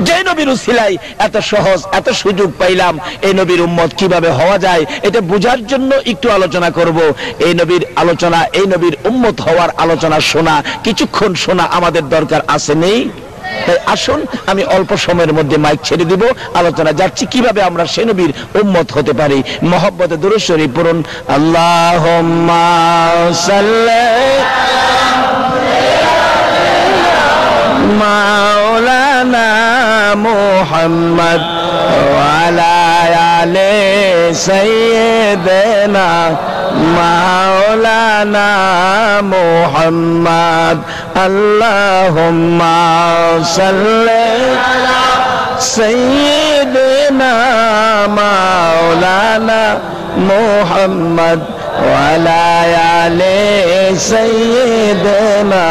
যে নবীর উসিলায় এত সহজ এত সুযোগ পাইলাম, এই নবীর উম্মত কিভাবে হওয়া যায় এটা বোঝার জন্য একটু আলোচনা করব। এই নবীর আলোচনা, এই নবীর উম্মত হওয়ার আলোচনা শোনা, কিছুক্ষণ শোনা আমাদের দরকার আছে নেই? তাই আসুন আমি অল্প সময়ের মধ্যে মাইক ছেড়ে দিব, আলোচনা যাচ্ছি কিভাবে আমরা সে নবীর উম্মত হতে পারি। মহব্বতে দুরূদ শরীফ পড়ুন। আল্লাহুম্মা সাল্লি মাওলানা মুহাম্মদ ওয়া আলা আলি সাইয়্যিদিনা মাওলানা মুহাম্মদ। আল্লাহুম্মা সাল্লি আলা সাইয়্যিদিনা মাওলানা মুহাম্মদ ওয়া আলা আলি সাইয়্যিদিনা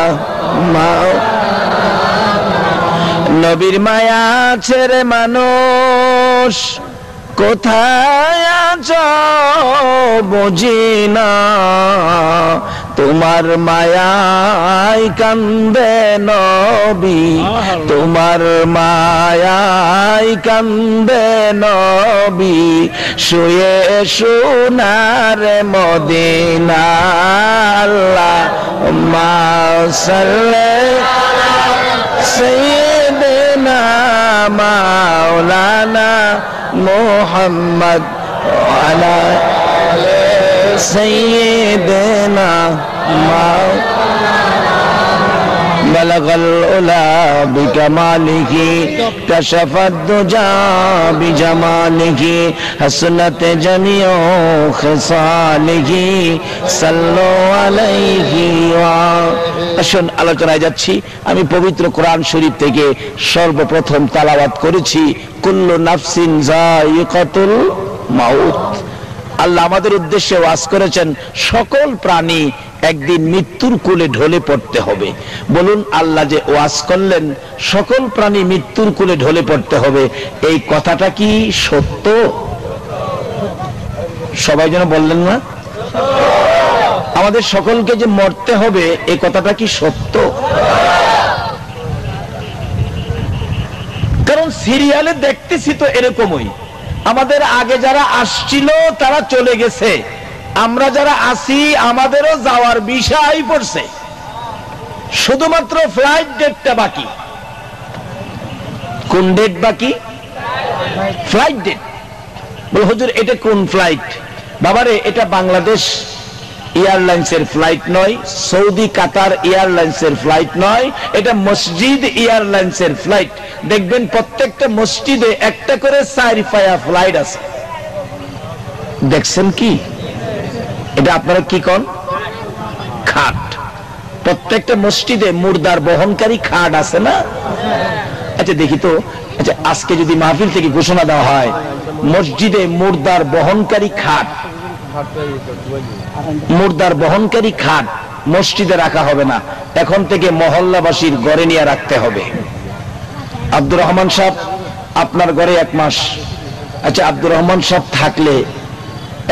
নবীর মায়া ছেড়ে মানুষ কোথায় আছো বুঝি না, তোমার মায়ায় কান্দে নবী, তোমার মায়ায় কান্দে নবী, শুয়ে সোনার মদিনা। আল্লাহুম্মা সাল্লি সাইয়্যিদিনা মাওলানা মুহাম্মদ ওয়া আলা আলি সাইয়্যিদিনা بلغ العلا بكماله كشف الدجى بجماله حسنت جميع خصاله صلوا عليه। আসুন আলোচনায় যাচ্ছি। আমি পবিত্র কোরআন শরীফ থেকে সর্বপ্রথম তেলাওয়াত করেছি কুল্লু নাফসিন যায়িকাতুল মাউত। আল্লাহ আমাদের উদ্দেশ্যে ওয়াজ করেছেন সকল প্রাণী একদিন মৃত্যুর কোলে ঢলে পড়তে হবে। বলুন, আল্লাহ যে ওয়াজ করলেন সকল প্রাণী মৃত্যুর কোলে ঢলে পড়তে হবে, এই কথাটা কি সত্য? সবাই যেন বললেন না, আমাদের সকলকে যে মরতে হবে এই কথাটা কি সত্য? কারণ সিরিয়ালে দেখতেছি তো এরকমই, আমাদের আগে যারা আসছিল তারা চলে গেছে, আমরা যারা আছি আমাদেরও যাওয়ার বিষয় পড়ছে, শুধুমাত্র ফ্লাইট ডেটটা বাকি। কোন ডেট বাকি? Flight date. বল হুজুর এটা কোন ফ্লাইট? বাবারে এটা বাংলাদেশ এয়ারলাইন্সের ফ্লাইট নয়, সৌদি কাতার এয়ারলাইন্সের ফ্লাইট নয়, এটা মসজিদ এয়ারলাইন্সের ফ্লাইট। দেখবেন প্রত্যেকটা মসজিদে একটা করে 4 পায়া ফ্লাইট আছে। দেখছেন কি? এটা আপনারা কি কোন? খাট। প্রত্যেকটা মসজিদে মুর্দার বহনকারী খাট আছে না? আচ্ছা দেখি তো, আচ্ছা আজকে যদি মাহফিল থেকে ঘোষণা দেওয়া হয় মসজিদে মুর্দার বহনকারী খাট, মুর্দার বহনকারী খাট মসজিদে রাখা হবে না, এখন থেকে মহল্লাবাসীর ঘরে নিয়ে রাখতে হবে। আব্দুর রহমান সাহেব আপনার ঘরে 1 মাস, আচ্ছা আব্দুর রহমান সাহেব থাকলে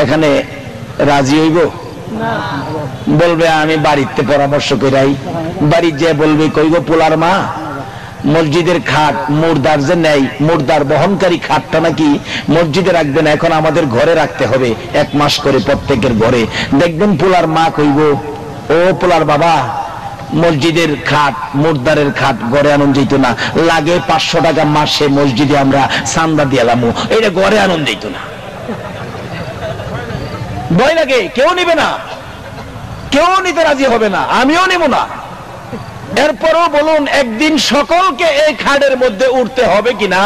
এখানে রাজি হইব? বলবে আমি বাড়িতে পরামর্শ করাই, বাড়ির যে বলবে কইব পোলার মা মসজিদের খাট মুর্দার যে নেই, মুর্দার বহনকারী খাটটা নাকি মসজিদে রাখবেন, এখন আমাদের ঘরে রাখতে হবে 1 মাস করে প্রত্যেকের ঘরে। দেখবেন পোলার মা কইব, ও পোলার বাবা মসজিদের খাট মুর্দারের খাট ঘরে আনন্দ যেত না, লাগে 500 টাকা মাসে মসজিদে আমরা চান্দা দিয়ালাম, এটা ঘরে আনন্দ যেত না। ভয় লাগে, কেউ নিবে না, কেউ নিতে রাজি হবে না, আমিও নেব না। এরপরও বলুন একদিন সকলকে এই খাটের মধ্যে উঠতে হবে কিনা?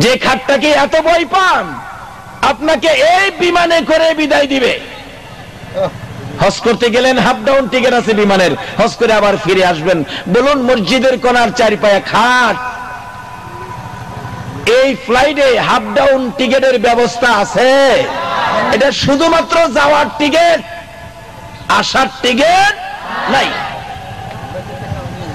যে খাটটাকে এত ভয় পান আপনাকে এই বিমানে করে বিদায় দিবে। হজ করতে গেলেন, হাফ ডাউন টিকিট আছে বিমানের, হজ করে আবার ফিরে আসবেন, বলুন মসজিদের কোণার 4 পায়া খাট, এই ফ্লাইটে হাফ ডাউন টিকিটের ব্যবস্থা আছে? এটা শুধুমাত্র যাওয়ার টিকিট, আসার টিকিট নাই।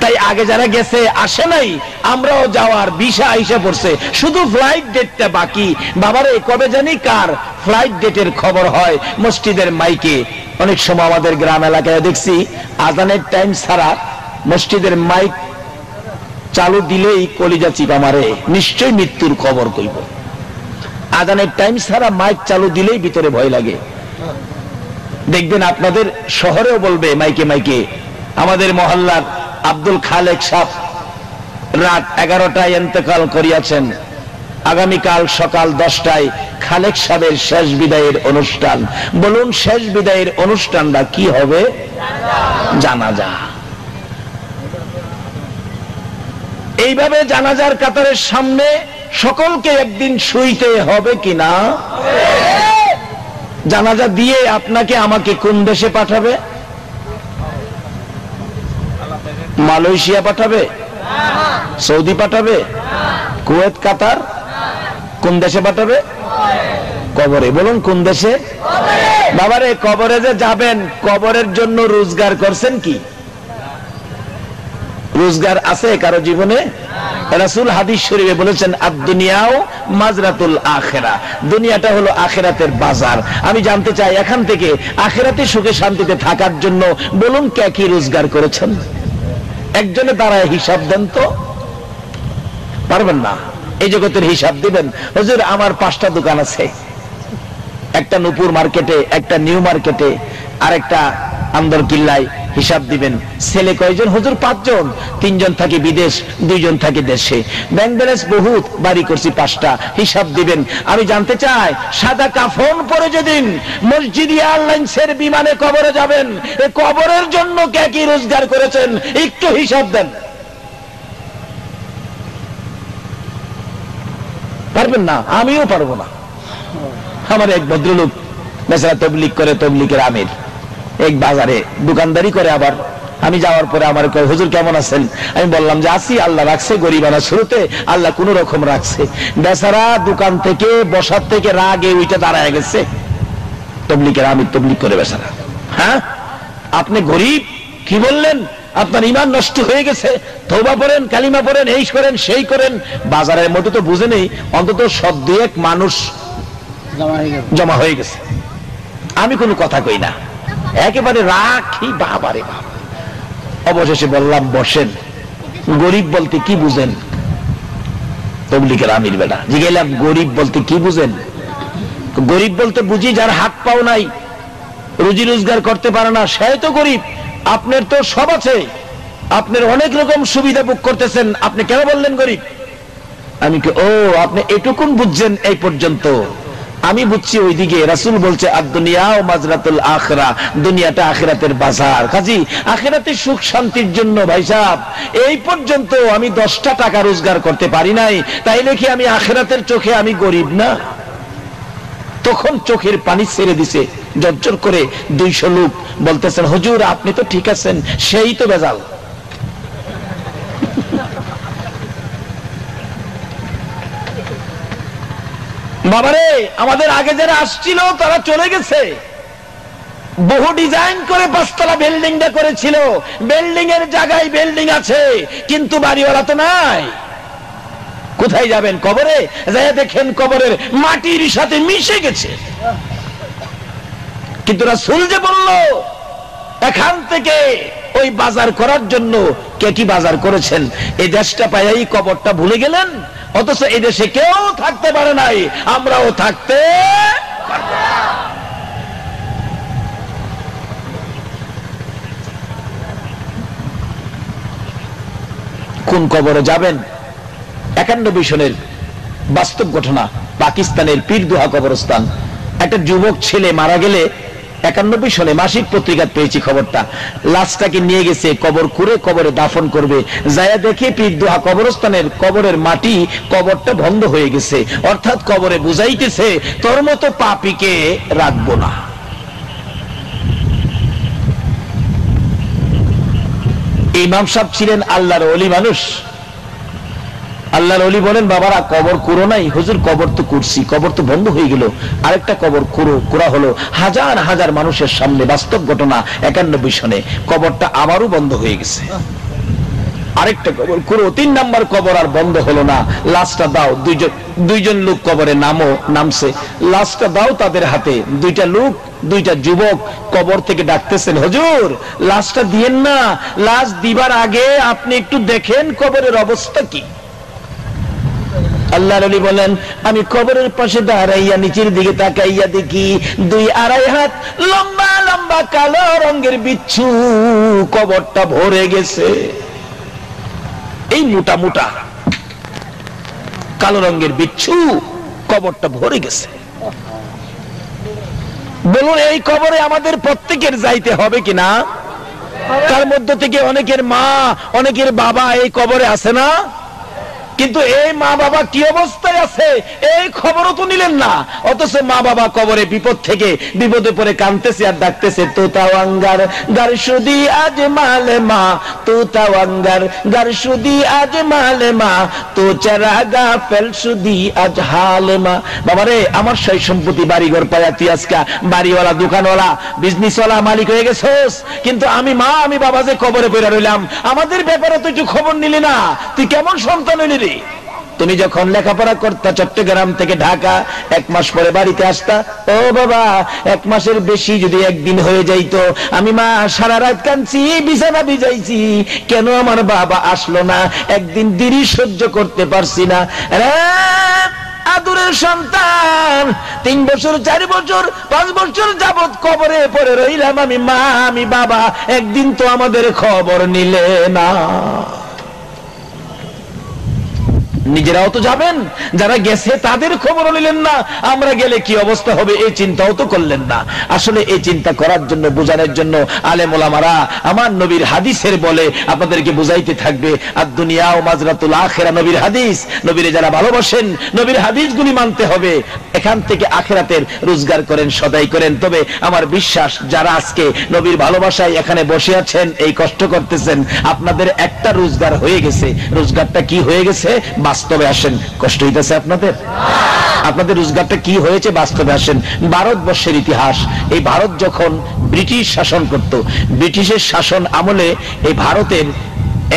তাই আগে যারা গেছে আসে নাই, আমরাও যাওয়ার ভিসা আইসা পড়ছে, শুধু ফ্লাইট ডেটটা বাকি। বাবারে কবে জানি কার ফ্লাইট ডেটের খবর হয় মসজিদের মাইকে। অনেক সময় আমাদের গ্রাম এলাকায় দেখছি আজানের টাইম ছাড়া মসজিদের মাইক চালু দিলেই কলিজা চিপা মারে, নিশ্চয়ই মৃত্যুর খবর কইব। আজানের টাইম ছাড়া মাইক চালু দিলেই ভিতরে ভয় লাগে। দেখবেন আপনাদের শহরেও বলবে মাইকে মাইকে, আমাদের মহল্লার আব্দুল খালেক সাহেব রাত 11টায় ইন্তেকাল করিয়াছেন, আগামীকাল সকাল 10টায় খালেক সাহেবের শেষ বিদায়ের অনুষ্ঠান। বলুন শেষ বিদায়ের অনুষ্ঠানটা কি হবে? জানাজা। এইভাবে জানাজার কাতারের সামনে সকলকে একদিন শুইতে হবে কিনা? জানাজা দিয়ে আপনাকে আমাকে কোন দেশে পাঠাবে? মালয়েশিয়া পাঠাবে? সৌদি পাঠাবে? কুয়েত, কাতার? কোন দেশে পাঠাবে? কবরে। বলুন কোন দেশে? বাবারে কবরে যে যাবেন, কবরের জন্য রোজগার করছেন কি? রোজগার আছে কারো জীবনে? রাসূল হাদিস শরীফে বলেছেন আদ-দুনিয়াও মাজরাতুল আখিরা, দুনিয়াটা হলো আখিরাতের বাজার। আমি জানতে চাই এখান থেকে আখিরাতে সুখে শান্তিতে থাকার জন্য বলুন কে কি রোজগার করেছেন? একজনে দাঁড়ায় হিসাব দেন তো। পারবেন না, এই জগতের হিসাব দিবেন। হুজুর আমার 5টা দোকান আছে, একটা নূপুর মার্কেটে, একটা নিউ মার্কেটে, আর একটা আন্দর কিল্লায়। হিসাব দিবেন ছেলে কয়জন? হুজুর 5 জন, 3 জন থাকে বিদেশ, 2 জন থাকে দেশে, ব্যাংক ব্যালেন্স বহুত, বাড়ি করছি 5টা। হিসাব দিবেন। আমি জানতে চাই সাদা কাফন পরে যেদিন মসজিদ এয়ারলাইন্সের বিমানে কবরে যাবেন, এই কবরের জন্য কে কি রোজগার করেছেন একটু হিসাব দেন। পারবেন না, আমিও পারবো না। আমার এক ভদ্রলোক বেচারা তবলিগ করে, তবলিগের আমির, এক বাজারে দোকানদারি করে। আবার আমি যাওয়ার পরে আমার কয় হুজুর কেমন আছেন? আমি বললাম যে আছি, আল্লাহ রাখছে, গরিবানা শুরুতে আল্লাহ কোন রকম রাখছে। বেচারা দোকান থেকে বসার থেকে রাগে উইটা দাঁড়ায় গেছে। তবলিগের আমির তবলিগ করে বেচারা। হ্যাঁ আপনি গরিব কি বললেন? আপনার ঈমান নষ্ট হয়ে গেছে, তওবা পড়েন, কালিমা পড়েন, এই করেন সেই করেন। বাজারের মধ্যে তো বুঝে নেই, অন্তত সব 2-1 মানুষ জমা হয়ে গেছে। আমি কোনো কথা কই না, একেবারে রাখি। বাবারে বাবা। অবশেষে বললাম বসেন, গরিব বলতে কি বুঝেন? তবলিগের আমির বেটা জিজ্ঞাসলাম গরিব বলতে কি বুঝেন? গরিব বলতে বুঝি যার হাত পাও নাই, রুজি রোজগার করতে পারে না, সে তো গরিব। আপনার তো সব আছে, আপনার অনেক রকম সুবিধা ভোগ করতেছেন, আপনি কেন বললেন গরিব? আমি ও আপনি এটুকুন বুঝছেন এই পর্যন্ত। আমি বুঝছি ওইদিকে রাসূল বলছে আদ-দুনিয়াও মাজরাতুল আখিরা, দুনিয়াটা আখিরাতের বাজার। কাজী আখিরাতে সুখ শান্তির জন্য ভাই সাহেব এই পর্যন্ত আমি 10টা টাকা রোজগার করতে পারি নাই, তাইলে কি আমি আখিরাতের চোখে আমি গরিব না? তখন চোখের পানি ছেড়ে দিছে জর্জর করে। 200 লোক বলতেছেন, হুজুর আপনি তো ঠিক আছেন, সেই তো বেজাল। বাবারে, আমাদের আগে যারা আসছিল তারা চলে গেছে। বহু ডিজাইন করে 5 তলা বিল্ডিংটা করেছিল, বিল্ডিং এর জায়গায় বিল্ডিং আছে, কিন্তু বাড়িওয়ালা তো নাই। কোথায় যাবেন? কবরে যায় দেখেন কবরের মাটির সাথে মিশে গেছে। কিন্তু রাসূল যে বলল এখান থেকে ওই বাজার করার জন্য, কে কি বাজার করেছেন? এই দেশটা পাইয়াই কবরটা ভুলে গেলেন, অথচ এই দেশে কেউ থাকতে পারে নাই, আমরাও থাকতে পারবো না। কোন কবরে যাবেন? 91 সনের বাস্তব ঘটনা। পাকিস্তানের পীরদুহা কবরস্থান। একটা যুবক ছেলে মারা গেলে 91 সনে মাসিক পত্রিকা পেয়েছি খবরটা, লাশটাকে নিয়ে গেছে কবর করে কবরে দাফন করবে। যায়া দেখে পীরদুহা কবরস্থানের কবরের মাটি, কবরটা বন্ধ হয়ে গেছে। অর্থাৎ কবরে বুঝাইতেছে তোর মতো পাপীকে রাখবো না। ইমাম সাহেব ছিলেন আল্লাহর ওলি মানুষ। আল্লাহর ওলি বলেন, বাবারা কবর কুরো নাই। হুজুর কবর তো করছি, কবর তো বন্ধ হয়ে গেল, আরেকটা কবর কুরা হলো। হাজার হাজার মানুষের সামনে, বাস্তব ঘটনা। 91 সনে কবরটা আবারও বন্ধ হয়ে গেছে। আরেকটা কবর কুরো, 3 নাম্বার কবর আর বন্ধ হলো না। লাশটা দাও। দুইজন লোক কবরে নামছে, লাশটা দাও তাদের হাতে। 2টা লোক, 2টা যুবক কবর থেকে ডাকতেছেন, হুজুর লাশটা দিয়েন না, লাশ দিবার আগে আপনি একটু দেখেন কবরের অবস্থা কি। আল্লাহর ওলি বলেন, আমি কবরের পাশে দাঁড়াইয়া নিচের দিকে তাকাইয়া দেখি 2-2.5 হাত লম্বা লম্বা কালো রঙের বিচ্ছু কবরটা ভরে গেছে। এই মোটা মোটা কালো রঙের বিচ্ছু কবরটা ভরে গেছে। বলুন, এই কবরে আমাদের প্রত্যেকের যাইতে হবে কিনা? তার মধ্য থেকে অনেকের মা, অনেকের বাবা এই কবরে আছে না? কিন্তু এই মা বাবা কি অবস্থায় আছে এই খবরও তো নিলেন না। অথচ মা বাবা কবরে বিপদ থেকে বিপদে পড়ে কাঁদতেছে আর ডাকতেছে, তো তাওয়াঙ্গার গার সুদি আজ মালে মা, তো তাওয়াঙ্গার গার সুদি আজ মালে মা, তো চারাগা ফেল সুদি আজ হালে মা। বাবারে, আমার সেই সম্পত্তি বাড়িঘর পায়া তুই আজকে বাড়িওয়ালা, দোকানওয়ালা, বিজনেসওয়ালা মালিক হয়ে গেছস, কিন্তু আমি মা, আমি বাবা যে কবরে পড়ে রইলাম, আমাদের ব্যাপারে তো একটু খবর নিলি না। তুই কেমন সন্তান হইলি রে? তুমি যখন লেখাপড়া করতা চট্টগ্রাম থেকে ঢাকা, 1 মাস পরে বাড়িতে আসতা, ও বাবা 1 মাসের বেশি যদি একদিন হয়ে যাইতো, আমি মা সারা রাত কাঁদছি, বিছানা ভিজাইছি, কেন আমার বাবা আসলো না, একদিন দেরি সহ্য করতে পারছি না। আদরের সন্তান 3 বছর 4 বছর 5 বছর যাবত কবরে পড়ে রইলাম, আমি মা, আমি বাবা, একদিন তো আমাদের খবর নিলে না। নিজেরাও তো যাবেন, যারা গেছে তাদের খবর নিলেন না, আমরা গেলে কি অবস্থা হবে এই চিন্তাও তো করলেন না। আসলে এই চিন্তা করার জন্য, বোঝানোর জন্য আলেম ওলামারা আমার নবীর হাদিসের বলে আপনাদেরকে বুঝাইতে থাকবে। আর দুনিয়া ও মাজরাতুল আখিরা, নবীর হাদিস, নবীরে যারা ভালোবাসেন নবীর হাদিসগুলি মানতে হবে। এখান থেকে আখিরাতের রোজগার করেন, সদাই করেন। তবে আমার বিশ্বাস, যারা আজকে নবীর ভালোবাসায় এখানে বসে আছেন, এই কষ্ট করতেছেন, আপনাদের একটা রোজগার হয়ে গেছে। রোজগারটা কি হয়ে গেছে? বাস্তবে আসেন। কষ্ট হইতেছে আপনাদের? আপনাদের রোজগারটা কি হয়েছে? বাস্তবে আসেন। ভারতবর্ষের ইতিহাস, এই ভারত যখন ব্রিটিশ শাসন করত, ব্রিটিশের শাসন আমলে এই ভারতের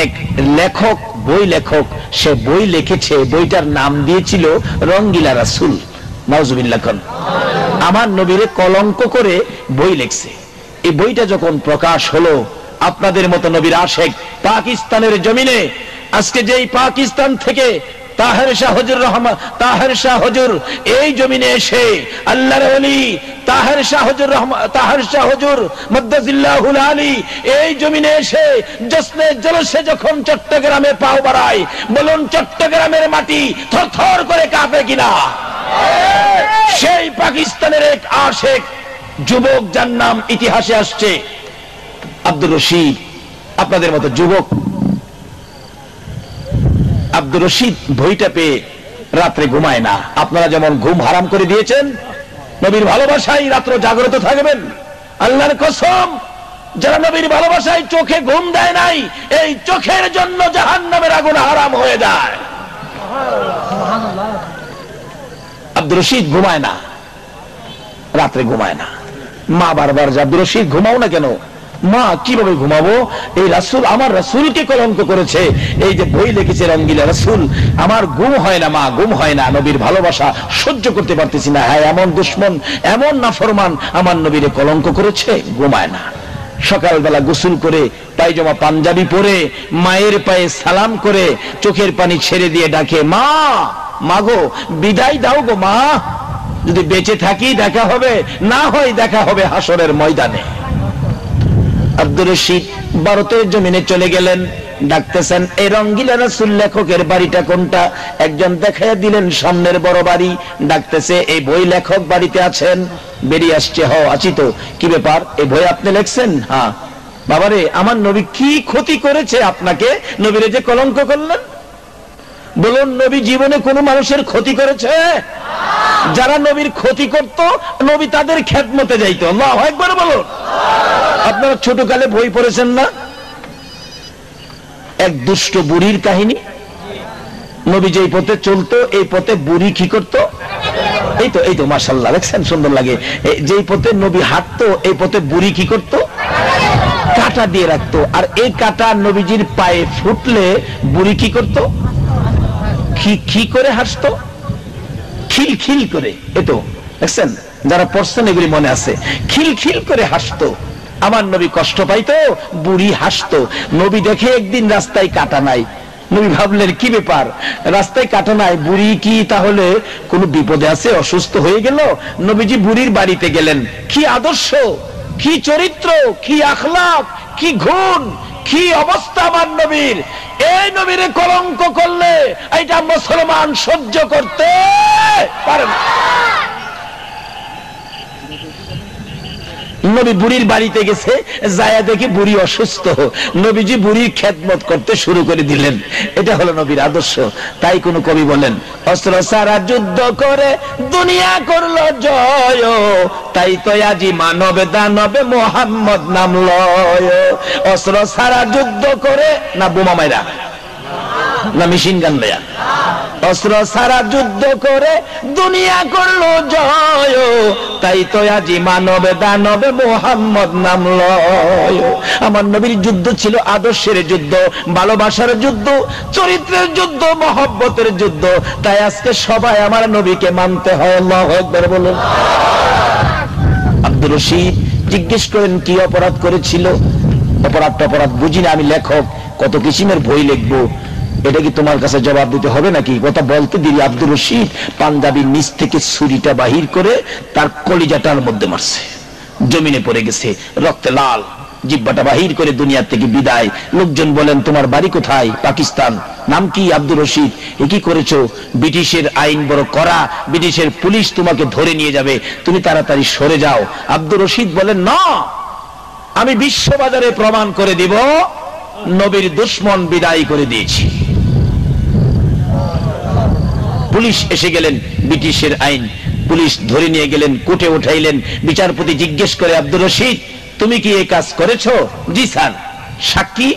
এক লেখক, বই লেখক, সে বই লিখেছে, বইটার নাম দিয়েছিল রঙ্গিলা রাসূল। নাউজুবিল্লাহ। আমার নবীরে কলঙ্ক করে বই লিখছে। এই বইটা যখন প্রকাশ হলো, আপনাদের মতো নবীর আশেক পাকিস্তানের জমিনে, আজকে যেই পাকিস্তান থেকে তাহের শাহ হুজুর এই জমিনে এসে আল্লাহর ওলি তাহের শাহ হুজুর মাদ্দাজিল্লাহুল আলী এই জমিনে এসে জশ্নে জলসে যখন চট্টগ্রামে পাও বাড়ায়, বলুন চট্টগ্রামের মাটি থরথর করে কাঁপে কিনা? সেই পাকিস্তানের এক আশেক যুবক, যার নাম ইতিহাসে আসছে আব্দুর রশিদ। আপনাদের মতো যুবক আব্দুর রশিদ বইটা পেয়ে রাত্রে ঘুমায় না। আপনারা যেমন ঘুম হারাম করে দিয়েছেন, নবীর ভালোবাসায় রাত্র জাগ্রত থাকবেন। আল্লাহর কসম, যারা নবীর ভালোবাসায় চোখে ঘুম দেয় নাই, এই চোখের জন্য জাহান্নামের আগুন হারাম হয়ে যায়। আব্দুর রশিদ ঘুমায় না, রাত্রে ঘুমায় না। মা বারবার যে আব্দুর রশিদ ঘুমাও না কেন? মা কিভাবে ঘুমাবো? এই রাসূল আমার রাসূলকে কলঙ্ক করেছে, এই যে বই লিখেছে রঙ্গিলা রাসূল, আমার ঘুম হয় না মা, ঘুম হয় না, নবীর ভালোবাসা সহ্য করতে পারতেছি না। হ্যাঁ, এমন দুশমন, এমন নাফরমান আমার নবীরে কলঙ্ক করেছে, ঘুমায় না। সকালবেলা গোসল করে পায়জামা পাঞ্জাবি পরে মায়ের পায়ে সালাম করে চোখের পানি ছেড়ে দিয়ে ডাকে, মা, মাগো বিদায় দাও গো মা, যদি বেঁচে থাকি দেখা হবে, না হয় দেখা হবে হাসরের ময়দানে। আব্দুর রশিদ ভারতের জমিনে চলে গেলেন, ডাকতেছেন, এই রঙ্গিলা রাসূল লেখকের বাড়িটা কোনটা? একজন দেখাইয়া দিলেন সামনের বড় বাড়ি। ডাকতেছে, এই বই লেখক বাড়িতে আছেন? বেরিয়ে আসছে, হ আছি তো। কি ব্যাপার, এই বই আপনি লিখছেন? হ্যাঁ। বাবারে, আমার নবী কি ক্ষতি করেছে আপনাকে, নবীরে যে কলঙ্ক করলেন? বলুন, নবী জীবনে কোনো মানুষের ক্ষতি করেছে? যারা নবীর ক্ষতি করত, নবী তাদের খেদমতে যাইত। আল্লাহু আকবার বলুন। আপনারা ছোটকালে বই পড়েছেন না, এক দুষ্ট বুড়ির কাহিনী? নবী যেই পথে চলতো, এই পথে বুড়ি কি করতো? এই তো মাশাআল্লাহ, দেখছেন সুন্দর লাগে। যেই পথে নবী হাঁটতো, এই পথে বুড়ি কি করতো? কাঁটা দিয়ে রাখতো। আর এই কাঁটা নবীজির পায়ে ফুটলে বুড়ি কি করতো? কি করে হাসতো? খিল খিল করে। এতো দেখছেন, যারা পড়ছেন এগুলি মনে আছে। খিল খিল করে হাসতো। আমার নবী কষ্ট পাইতো, বুড়ি হাসতো। নবী দেখে একদিন রাস্তায় কাঁটা নাই, নবী ভাবলেন কি ব্যাপার, রাস্তায় কাঁটা নাই, বুড়ি কি তাহলে কোনো বিপদে আছে, অসুস্থ হয়ে গেল? নবীজি বুড়ির বাড়িতে গেলেন। কি আদর্শ, কি চরিত্র, কি আখলাক, কি গুণ, কি অবস্থা আমার নবীর! এই নবীরে কলঙ্ক করলে এটা মুসলমান সহ্য করতে পারে না। নবী বুড়ির বাড়িতে গেছে, যায়া দেখি বুড়ি অসুস্থ। নবীজি বুড়ির খেদমত করতে শুরু করে দিলেন। এটা হলো নবীর আদর্শ। তাই কোন কবি বলেন, অস্ত্র সারা যুদ্ধ করে দুনিয়া করলো জয়, তাই তো আজি মানবে দানবে মোহাম্মদ নাম লয়। অস্ত্র সারা যুদ্ধ করে, না বোমা মাইরা, না মেশিন গান লয়া, অস্ত্র সারা যুদ্ধ করে দুনিয়া করলো জয়, তাই তো আজি মানবে দানবে মোহাম্মদ নাম লয়। আমার নবীর যুদ্ধ ছিল আদর্শের যুদ্ধ, ভালোবাসার যুদ্ধ, চরিত্রের যুদ্ধ, মহব্বতের যুদ্ধ। তাই আজকে সবাই আমার নবীকে মানতে হয়। আল্লাহু আকবার বলুন। আব্দুর রশিদ জিজ্ঞেস করেন, কি অপরাধ করেছিল? অপরাধ বুঝি না, আমি লেখক, কত কিসিমের বই লিখবো, এটা কি তোমার কাছে জবাব দিতে হবে নাকি? কথা বলতে দিলি আব্দুর রশিদ পাঞ্জাবির নিচ থেকে ছুরিটা বাহির করে তার কলিজাটার মধ্যে মারছে, জমিনে পড়ে গেছে, রক্তে লাল, জিহ্বাটা বাহির করে দুনিয়া থেকে বিদায়। লোকজন বলেন, তোমার বাড়ি কোথায়? পাকিস্তান। নাম কি? আব্দুর রশিদ। এ কি করেছো? ব্রিটিশের আইন বড় কড়া, ব্রিটিশের পুলিশ তোমাকে ধরে নিয়ে যাবে, তুমি তাড়াতাড়ি সরে যাও। আব্দুর রশিদ বলেন, না, আমি বিশ্ববাজারে প্রমাণ করে দিব নবীর দুশমন বিদায় করে দিয়েছি। পুলিশ এসে গেলেন, ব্রিটিশের আইন, পুলিশ ধরে নিয়ে গেলেন, কোর্টে উঠাইলেন। বিচারপতি জিজ্ঞেস করে, আব্দুর রশিদ তুমি কি এই কাজ করেছো? জি স্যার। সাক্ষী?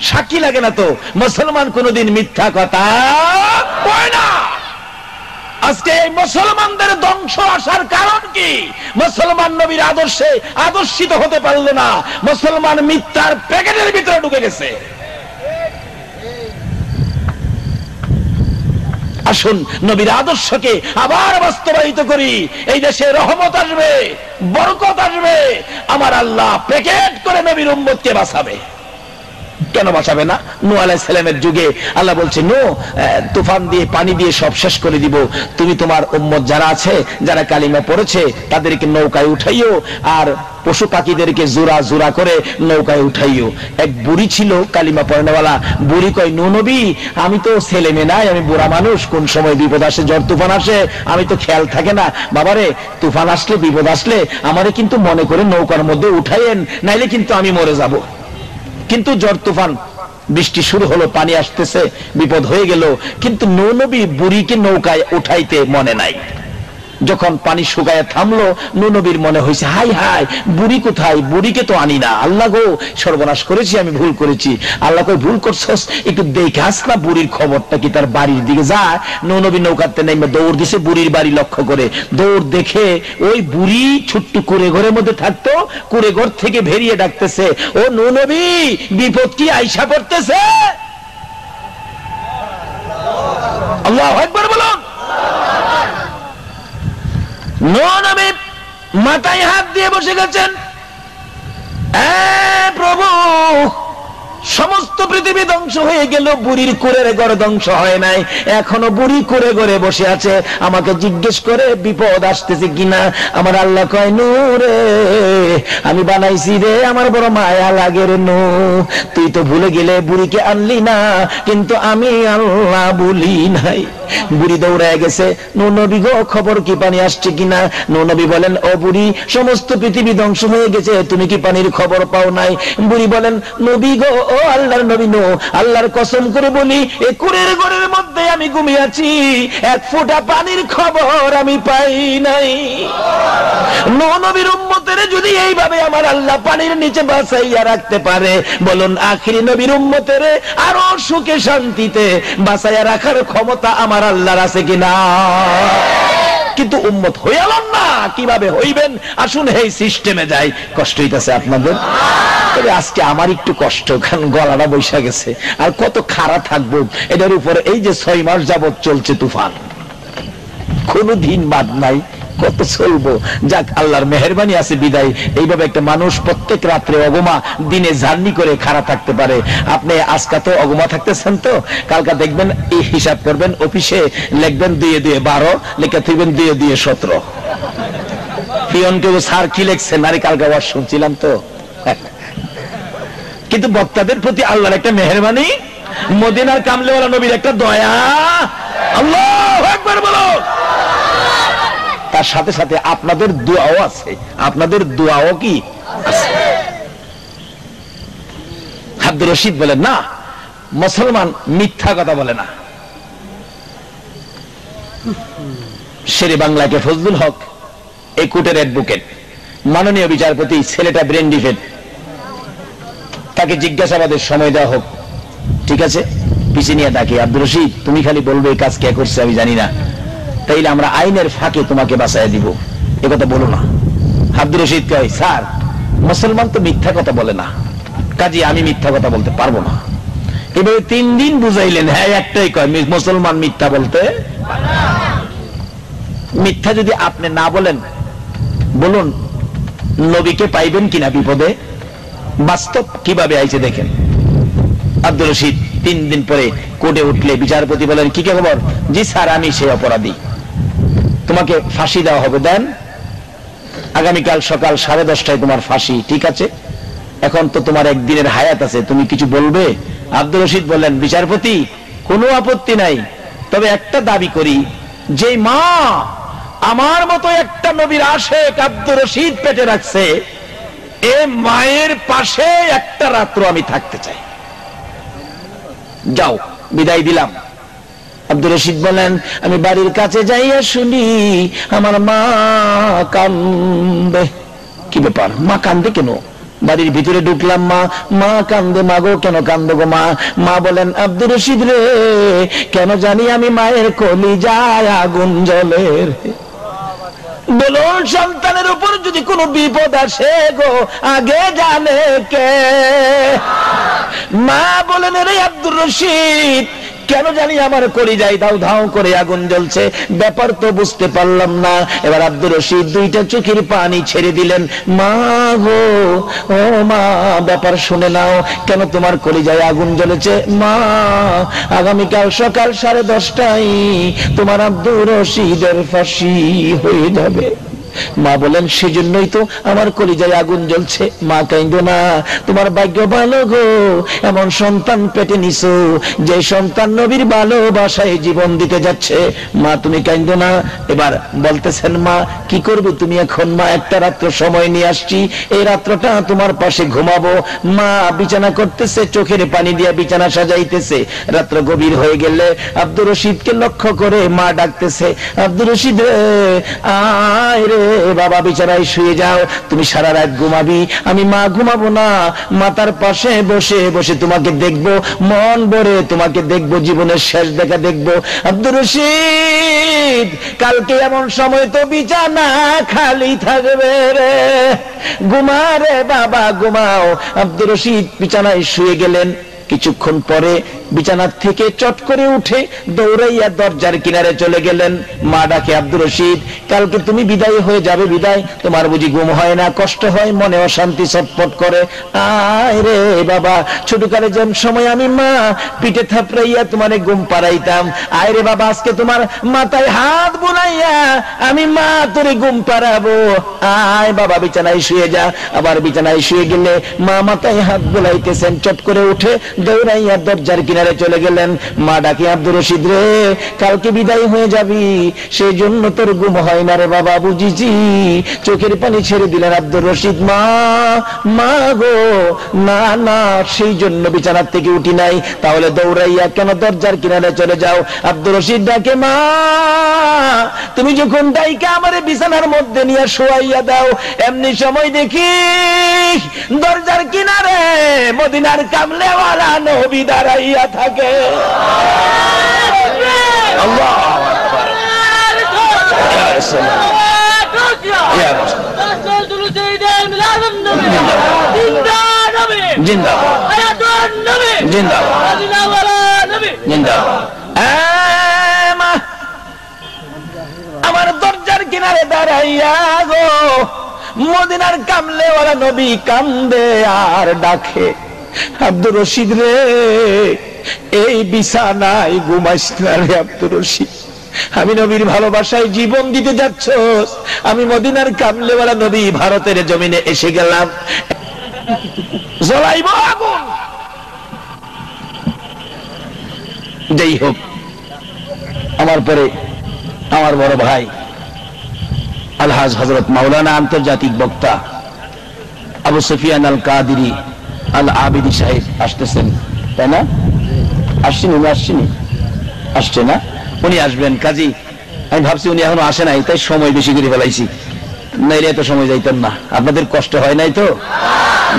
সাক্ষী লাগে না তো, মুসলমান কোনদিন মিথ্যা কথা কয় না। আজকে এই মুসলমানদের ধ্বংস আসার কারণ কি? মুসলমান নবীর আদর্শে আদর্শিত হতে পারল না, মুসলমান মিথ্যার প্যাকেটের ভিতরে ঢুকে গেছে। আসুন নবীর আদর্শকে আবার বাস্তবায়িত করি, এই দেশে রহমত আসবে, বরকত আসবে। আমার আল্লাহ প্যাকেট করে নবীর উম্মতকে বাঁচাবে। কেন বাঁচাবে না? নূহ আলাইহিস সালামের যুগে আল্লাহ বলছে, নূহ তুফান দিয়ে পানি দিয়ে সব শেষ করে দিব, তুমি তোমার উম্মত যারা আছে, যারা কালিমা পড়েছে, তাদেরকে নৌকায় উঠাইও, আর পশু পাখিদেরকে জোড়া জোড়া করে নৌকায় উঠাইও। এক বুড়ি ছিল কালিমা পড়নেওয়ালা, বুড়ি কয়, নূহ নবী আমি তো ছেলে মেয়ে নাই, আমি বুড়া মানুষ, কোন সময় বিপদ আসে, ঝড় তুফান আসে, আমি তো খেয়াল থাকে না। বাবারে, তুফান আসলে, বিপদ আসলে আমারে কিন্তু মনে করে নৌকার মধ্যে উঠাইয়েন, নাইলে কিন্তু আমি মরে যাব। কিন্তু ঝড় তুফান, বৃষ্টি শুরু হলো, পানি আসতেছে, বিপদ হয়ে গেল, কিন্তু নূহ নবী বুড়িকে নৌকায় উঠাইতে মনে নাই। যখন পানি শুকায় থামলো, নবীর মনে হয়েছে হাই হাই বুড়ি কোথায়, বুড়িকে তো আনি না, আল্লাহ গো সর্বনাশ করেছি, আমি ভুল করেছি। আল্লাহ কই ভুল করছস, একটু দেখাস না বুড়ির খবরটা কি। তার বাড়ির দিকে যায়, নবী নৌকাতে নেমে দৌড় দিছে বুড়ির বাড়ি লক্ষ্য করে। দৌড় দেখে ওই বুড়ি ছোট্ট কুড়ে ঘরের মধ্যে থাকতো, কুড়ে ঘর থেকে বেরিয়ে ডাকতেছে, ও নবী বিপদ কি আইসা পড়তেছে। আল্লাহু আকবার বলুন। নবী মাথায় হাত দিয়ে বসে গেছেন, প্রভু সমস্ত পৃথিবী ধ্বংস হয়ে গেল, বুড়ির কুড়ের ঘর ধ্বংস হয় নাই, এখনো বুড়ি কুড়ে ঘরে বসে আছে, আমাকে জিজ্ঞেস করে বিপদ আসতেছে কিনা। আমার আল্লাহ কয় নূরে আমি বানাইছি রে, আমার বড় মায়া লাগে রে নূ, তুই তো ভুলে গেলে বুড়িকে আনলি না, কিন্তু আমি আল্লাহ ভুলি নাই। বুড়ি দৌড়ায় গেছে, নবী গো খবর কি পানি আসছে কিনা। নবী বলেন ও বুড়ি সমস্ত পৃথিবী ধ্বংস হয়ে গেছে, তুমি কি পানির খবর পাও নাই। বুড়ি বলেন নবী গো, ও আল্লাহর নবী নো, আল্লাহর কসম করে বলি এ কুড়ের ঘরের মধ্যে আমি ঘুমিয়ে আছি, এক ফোঁটা পানির খবর আমি পাই নাই। নবীর উম্মতের যদি এইভাবে আমার আল্লাহ পানির নিচে বাঁচাইয়া রাখতে পারে, বলুন আখিরি নবীর উম্মতের আরো সুখে শান্তিতে বাঁচাইয়া রাখার ক্ষমতা আমার আল্লাহর আছে কিনা। কিন্তু উম্মত হইয়ালাম না, কিভাবে হইবেন আসুন এই সিস্টেমে যাই। কষ্ট হইতেছে আপনাদের, তবে আজকে আমার একটু কষ্ট, কারণ গলাটা বৈশা গেছে, আর কত খাড়া থাকবো এটার উপর। এই যে 6 মাস যাবত চলছে তুফান, কোনো দিন বাদ নাই, কত চলবো। যাক আল্লাহর মেহেরবানি আছে বিদায় এইভাবে একটা মানুষ প্রত্যেক রাত্রে অগমা, দিনে জার্নি করে খাড়া থাকতে পারে। আপনি আজকে তো অগমা থাকতেছেন, তো কালকা দেখবেন এই হিসাব করবেন, অফিসে লিখবেন 2 2 12, লেখা থাকবেন 2 2 17। পিয়নকে স্যার কি লিখছেন, আরে কালকে ওয়াজ শুনছিলাম তো। কিন্তু বক্তাদের প্রতি আল্লাহর একটা মেহেরবানি, মদিনার কামলেওয়ালা নবীর একটা দয়া। আল্লাহু আকবার বলো। তার সাথে সাথে আপনাদের দোয়াও আছে, আপনাদের দোয়াও কি আছে। আব্দুর রশিদ বলেন না, মুসলমান মিথ্যা কথা বলে না। শেরে বাংলাকে ফজলুল হক এই কোর্টের অ্যাডভোকেট, মাননীয় বিচারপতি, ছেলেটা ব্রেন ডিফেক্ট, তাকে জিজ্ঞাসাবাদের সময় দেওয়া হোক, ঠিক আছে। পিছিয়ে নিয়ে ডাকে, আব্দুর রশিদ তুমি খালি বলবে এই কাজ কে করছে আমি জানি না, তাইলে আমরা আইনের ফাঁকে তোমাকে বাঁচাই দিব, এ কথা বলো না। আব্দুর রশিদ কয় স্যার মুসলমান তো মিথ্যা কথা বলে না, কাজে আমি মিথ্যা কথা বলতে পারবো না। এভাবে 3 দিন বুঝাইলেন, হ্যাঁ একটাই কয় মুসলমান মিথ্যা বলতে। মিথ্যা যদি আপনি না বলেন, বলুন নবীকে পাইবেন কিনা বিপদে। বাস্তব কিভাবে আইছে দেখেন। আব্দুর রশিদ 3 দিন পরে কোর্টে উঠলে বিচারপতি বলেন কি খবর। জি স্যার আমি সেই অপরাধী, তোমাকে ফাঁসি দেওয়া হবে, দেন আগামীকাল সকাল 10:30টায় তোমার ফাঁসি, ঠিক আছে। এখন তো তোমার একদিনের হায়াত আছে, তুমি কিছু বলবে। আব্দুর রশিদ বললেন বিচারপতি কোনো আপত্তি নাই, তবে একটা দাবি করি, যে মা আমার মতো একটা নবীর আশেক আব্দুর রশিদ পেটে রাখছে, এ মায়ের পাশে একটা রাত্র আমি থাকতে চাই। যাও বিদায় দিলাম। আব্দুর রশিদ বলেন আমি বাড়ির কাছে যাইয়া শুনি আমার মা কান্দে। কি ব্যাপার, মা কান্দে কেন? বাড়ির ভিতরে ঢুকলাম, মা কান্দে। মা গো কেন কান্দো গো মা? মা বলেন আব্দুর রশিদ রে, কেন জানি আমি মায়ের কলিজায় আগুন জ্বলে। বলুন সন্তানের উপর যদি কোনো বিপদ আসে গো, আগে জানে কে? মা বলেন রে আব্দুর রশিদ, কেন জানি আমার কলিজায় দাউ ধাউ করে আগুন জ্বলছে, ব্যাপার তো বুঝতে পারলাম না। এবার আব্দুর রশিদ 2টা চোখের পানি ছেড়ে দিলেন। মা গো, ও মা ব্যাপার শুনে নাও, কেন তোমার কলিজায় আগুন জ্বলেছে? মা আগামীকাল সকাল 10:30টায় তোমার আব্দুর রশিদের ফাঁসি হয়ে যাবে। মা বলেন সেজন্যই তো আমার কলিজায় আগুন জ্বলছে। মা কাইন্দো না, তোমার ভাগ্য ভালো গো, এমন সন্তান পেটে নিছো যে সন্তান নবীর ভালোবাসায় জীবন দিতে যাচ্ছে। মা তুমি কাইন্দো না। এবার বলতেছেন মা কি করবে তুমি এখন? মা একটা রাত্র সময় নিয়ে আসছি, এই রাত্রটা তোমার পাশে ঘুমাবো। মা বিছানা করতেছে, চোখের পানি দিয়ে বিছানা সাজাইতেছে। রাত্র গভীর হয়ে গেলে আব্দুর রশিদকে লক্ষ্য করে মা ডাকতেছে, আব্দুর রশিদ রে, আয় রে বাবা, বিছানায় শুয়ে যাও, তুমি সারা রাত ঘুমাবি, আমি মা ঘুমাবো না, মাতার পাশে বসে বসে তোমাকে দেখবো, মন ভরে তোমাকে দেখবো, জীবনের শেষ দেখা দেখবো। আব্দুর রশিদ, কালকে এমন সময় তো বিছানা খালি থাকবে রে, ঘুমা রে বাবা ঘুমাও। আব্দুর রশিদ বিছানায় শুয়ে গেলেন। কিছুক্ষণ পরে বিছানার থেকে চট করে উঠে দৌড়াইয়া দরজার কিনারে চলে গেলেন। মা ডাকে, আব্দুর রশিদ, কালকে তুমি বিদায় হয়ে যাবে, বিদায়, তোমার বুঝি ঘুম হয় না, কষ্ট হয়, মনে অশান্তি ছটফট করে? আয় রে বাবা, ছোটকালে যেন সময় আমি মা পিঠে থাপড়াইয়া তোমারে ঘুম পাড়াইতাম, আয় রে বাবা, আজকে তোমার মাথায় হাত বুলাইয়া আমি মা তোরে ঘুম পাড়াবো, আয় বাবা বিছানায় শুয়ে যা। আবার বিছানায় শুয়ে গেলে মা মাথায় হাত বুলাইতেছেন। চট করে উঠে দৌড়াইয়া দরজার কিনারে চলে গেলেন। মা ডাকে, আব্দুর রশিদ রে, কালকে বিদায় হয়ে যাবি, সেই জন্য তোর ঘুম হয় না রে বাবা, বুঝিছি। চোখের পানি ছেড়ে দিলেন আব্দুর রশিদ। মা, মা গো, না না, সেই জন্য বিছানার থেকে উঠি নাই। তাহলে দৌড়াইয়া কেন দরজার কিনারে চলে যাও? আব্দুর রশিদ ডাকে, মা, তুমি যখন ডাইকা আমারে বিছানার মধ্যে নিয়ে শোয়াইয়া দাও, এমনি সময় দেখি দরজার কিনারে মদিনার কামলেওয়ালা নবী দাঁড়াইয়া থাকে। আল্লাহু আকবার। আমার দরজার কিনারে দাঁড়াইয়া গো মদিনার কামলেওয়ালা নবী কান্দে আর ডাকে, আব্দুর রশিদ রে, এই বিছানায় ঘুমাইস না রে আব্দুর রশিদ, আমি নবীর ভালোবাসায় জীবন দিতে যাচ্ছ, আমি মদিনার কামলেওয়ালা নবী ভারতের জমিনে এসে গেলাম, জ্বলাইব আগুন। যাই হোক, আমার পরে আমার বড় ভাই আলহাজ হযরত মাওলানা আন্তর্জাতিক বক্তা আবু সুফিয়ান আল কাদেরী আল আবিদি সাহেব আসতেছেন, তাই না? আসছে না? উনি আসবেন। কাজী আমি ভাবছি উনি এখনো আসে নাই, তাই সময় বেশি করে ফেলাইছি, নাইলে এত সময় যাইতেন না। আপনাদের কষ্ট হয় নাই তো?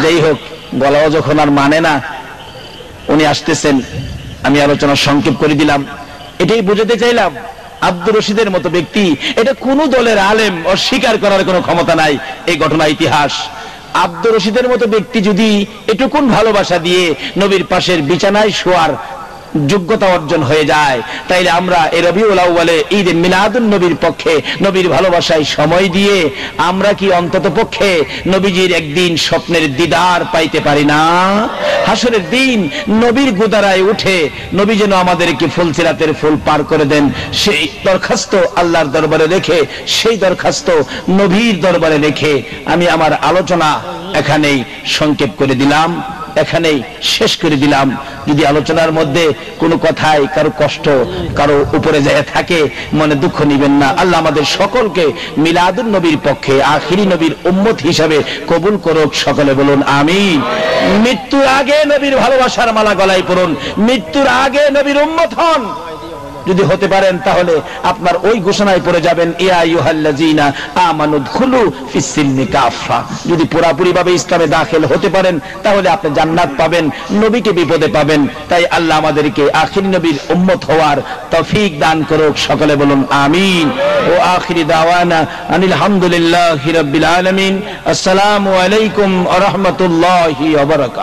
যাই হোক, বলাও যখন আর মানে না, উনি আসতেছেন, আমি আলোচনা সংক্ষেপ করে দিলাম। এটাই বুঝাতে চাইলাম, আব্দুর রশিদের মতো ব্যক্তি, এটা কোন দলের আলেম অস্বীকার করার কোনো ক্ষমতা নাই। এই ঘটনা ইতিহাস। আব্দুর রশিদের মতো ব্যক্তি যদি এটুকুন ভালোবাসা দিয়ে নবীর পাশের বিছানায় শোয়ার যোগ্যতা অর্জন হয়ে যায়, তাইলে আমরা এই রবিউল আউয়ালে ঈদ মিলাদুন নবীর পক্ষে নবীর ভালোবাসায় সময় দিয়ে আমরা কি অন্তত পক্ষে নবীজির একদিন স্বপ্নের দিদার পাইতে পারি না? হাসরের দিন নবীর গুদারায় উঠে নবী যেন আমাদেরকে ফুলসিরাতের ফুল পার করে দেন, সেই দরখাস্ত আল্লাহর দরবারে রেখে, সেই দরখাস্ত নবীর দরবারে রেখে আমি আমার আলোচনা এখানেই সংক্ষেপ করে দিলাম, এখানেই শেষ করে দিলাম। যদি আলোচনার মধ্যে কোনো কথায় কারো কষ্ট, কারো উপরে যায় থাকে, মনে দুঃখ নিবেন না। আল্লাহ আমাদের সকলকে মিলাদুন নবীর পক্ষে আখিরি নবীর উম্মত হিসাবে কবুল করুক। সকলে বলুন আমিন। মৃত্যুর আগে নবীর ভালোবাসার মালা গলায় পড়ুন, মৃত্যুর আগে নবীর উম্মত হন। যদি হতে পারেন তাহলে আপনার ওই ঘোষণায় পড়ে যাবেন, ইয়া আইয়ুহাল্লাযীনা আমানু দুখুলু ফিস-সিলমি কাফা। যদি পুরোপুরি ভাবে ইসলামে দাখিল হতে পারেন তাহলে আপনি জান্নাত পাবেন, নবীকে বিপদে পাবেন। তাই আল্লাহ আমাদেরকে আখির নবীর উম্মত হওয়ার তৌফিক দান করুক। সকলে বলুন আমিন। ও আখিরি দাওয়ানা আনিল হামদুলিল্লাহি রাব্বিল আলামিন। আসসালামু আলাইকুম ওয়া রাহমাতুল্লাহি ওয়া বারাকাতুহু।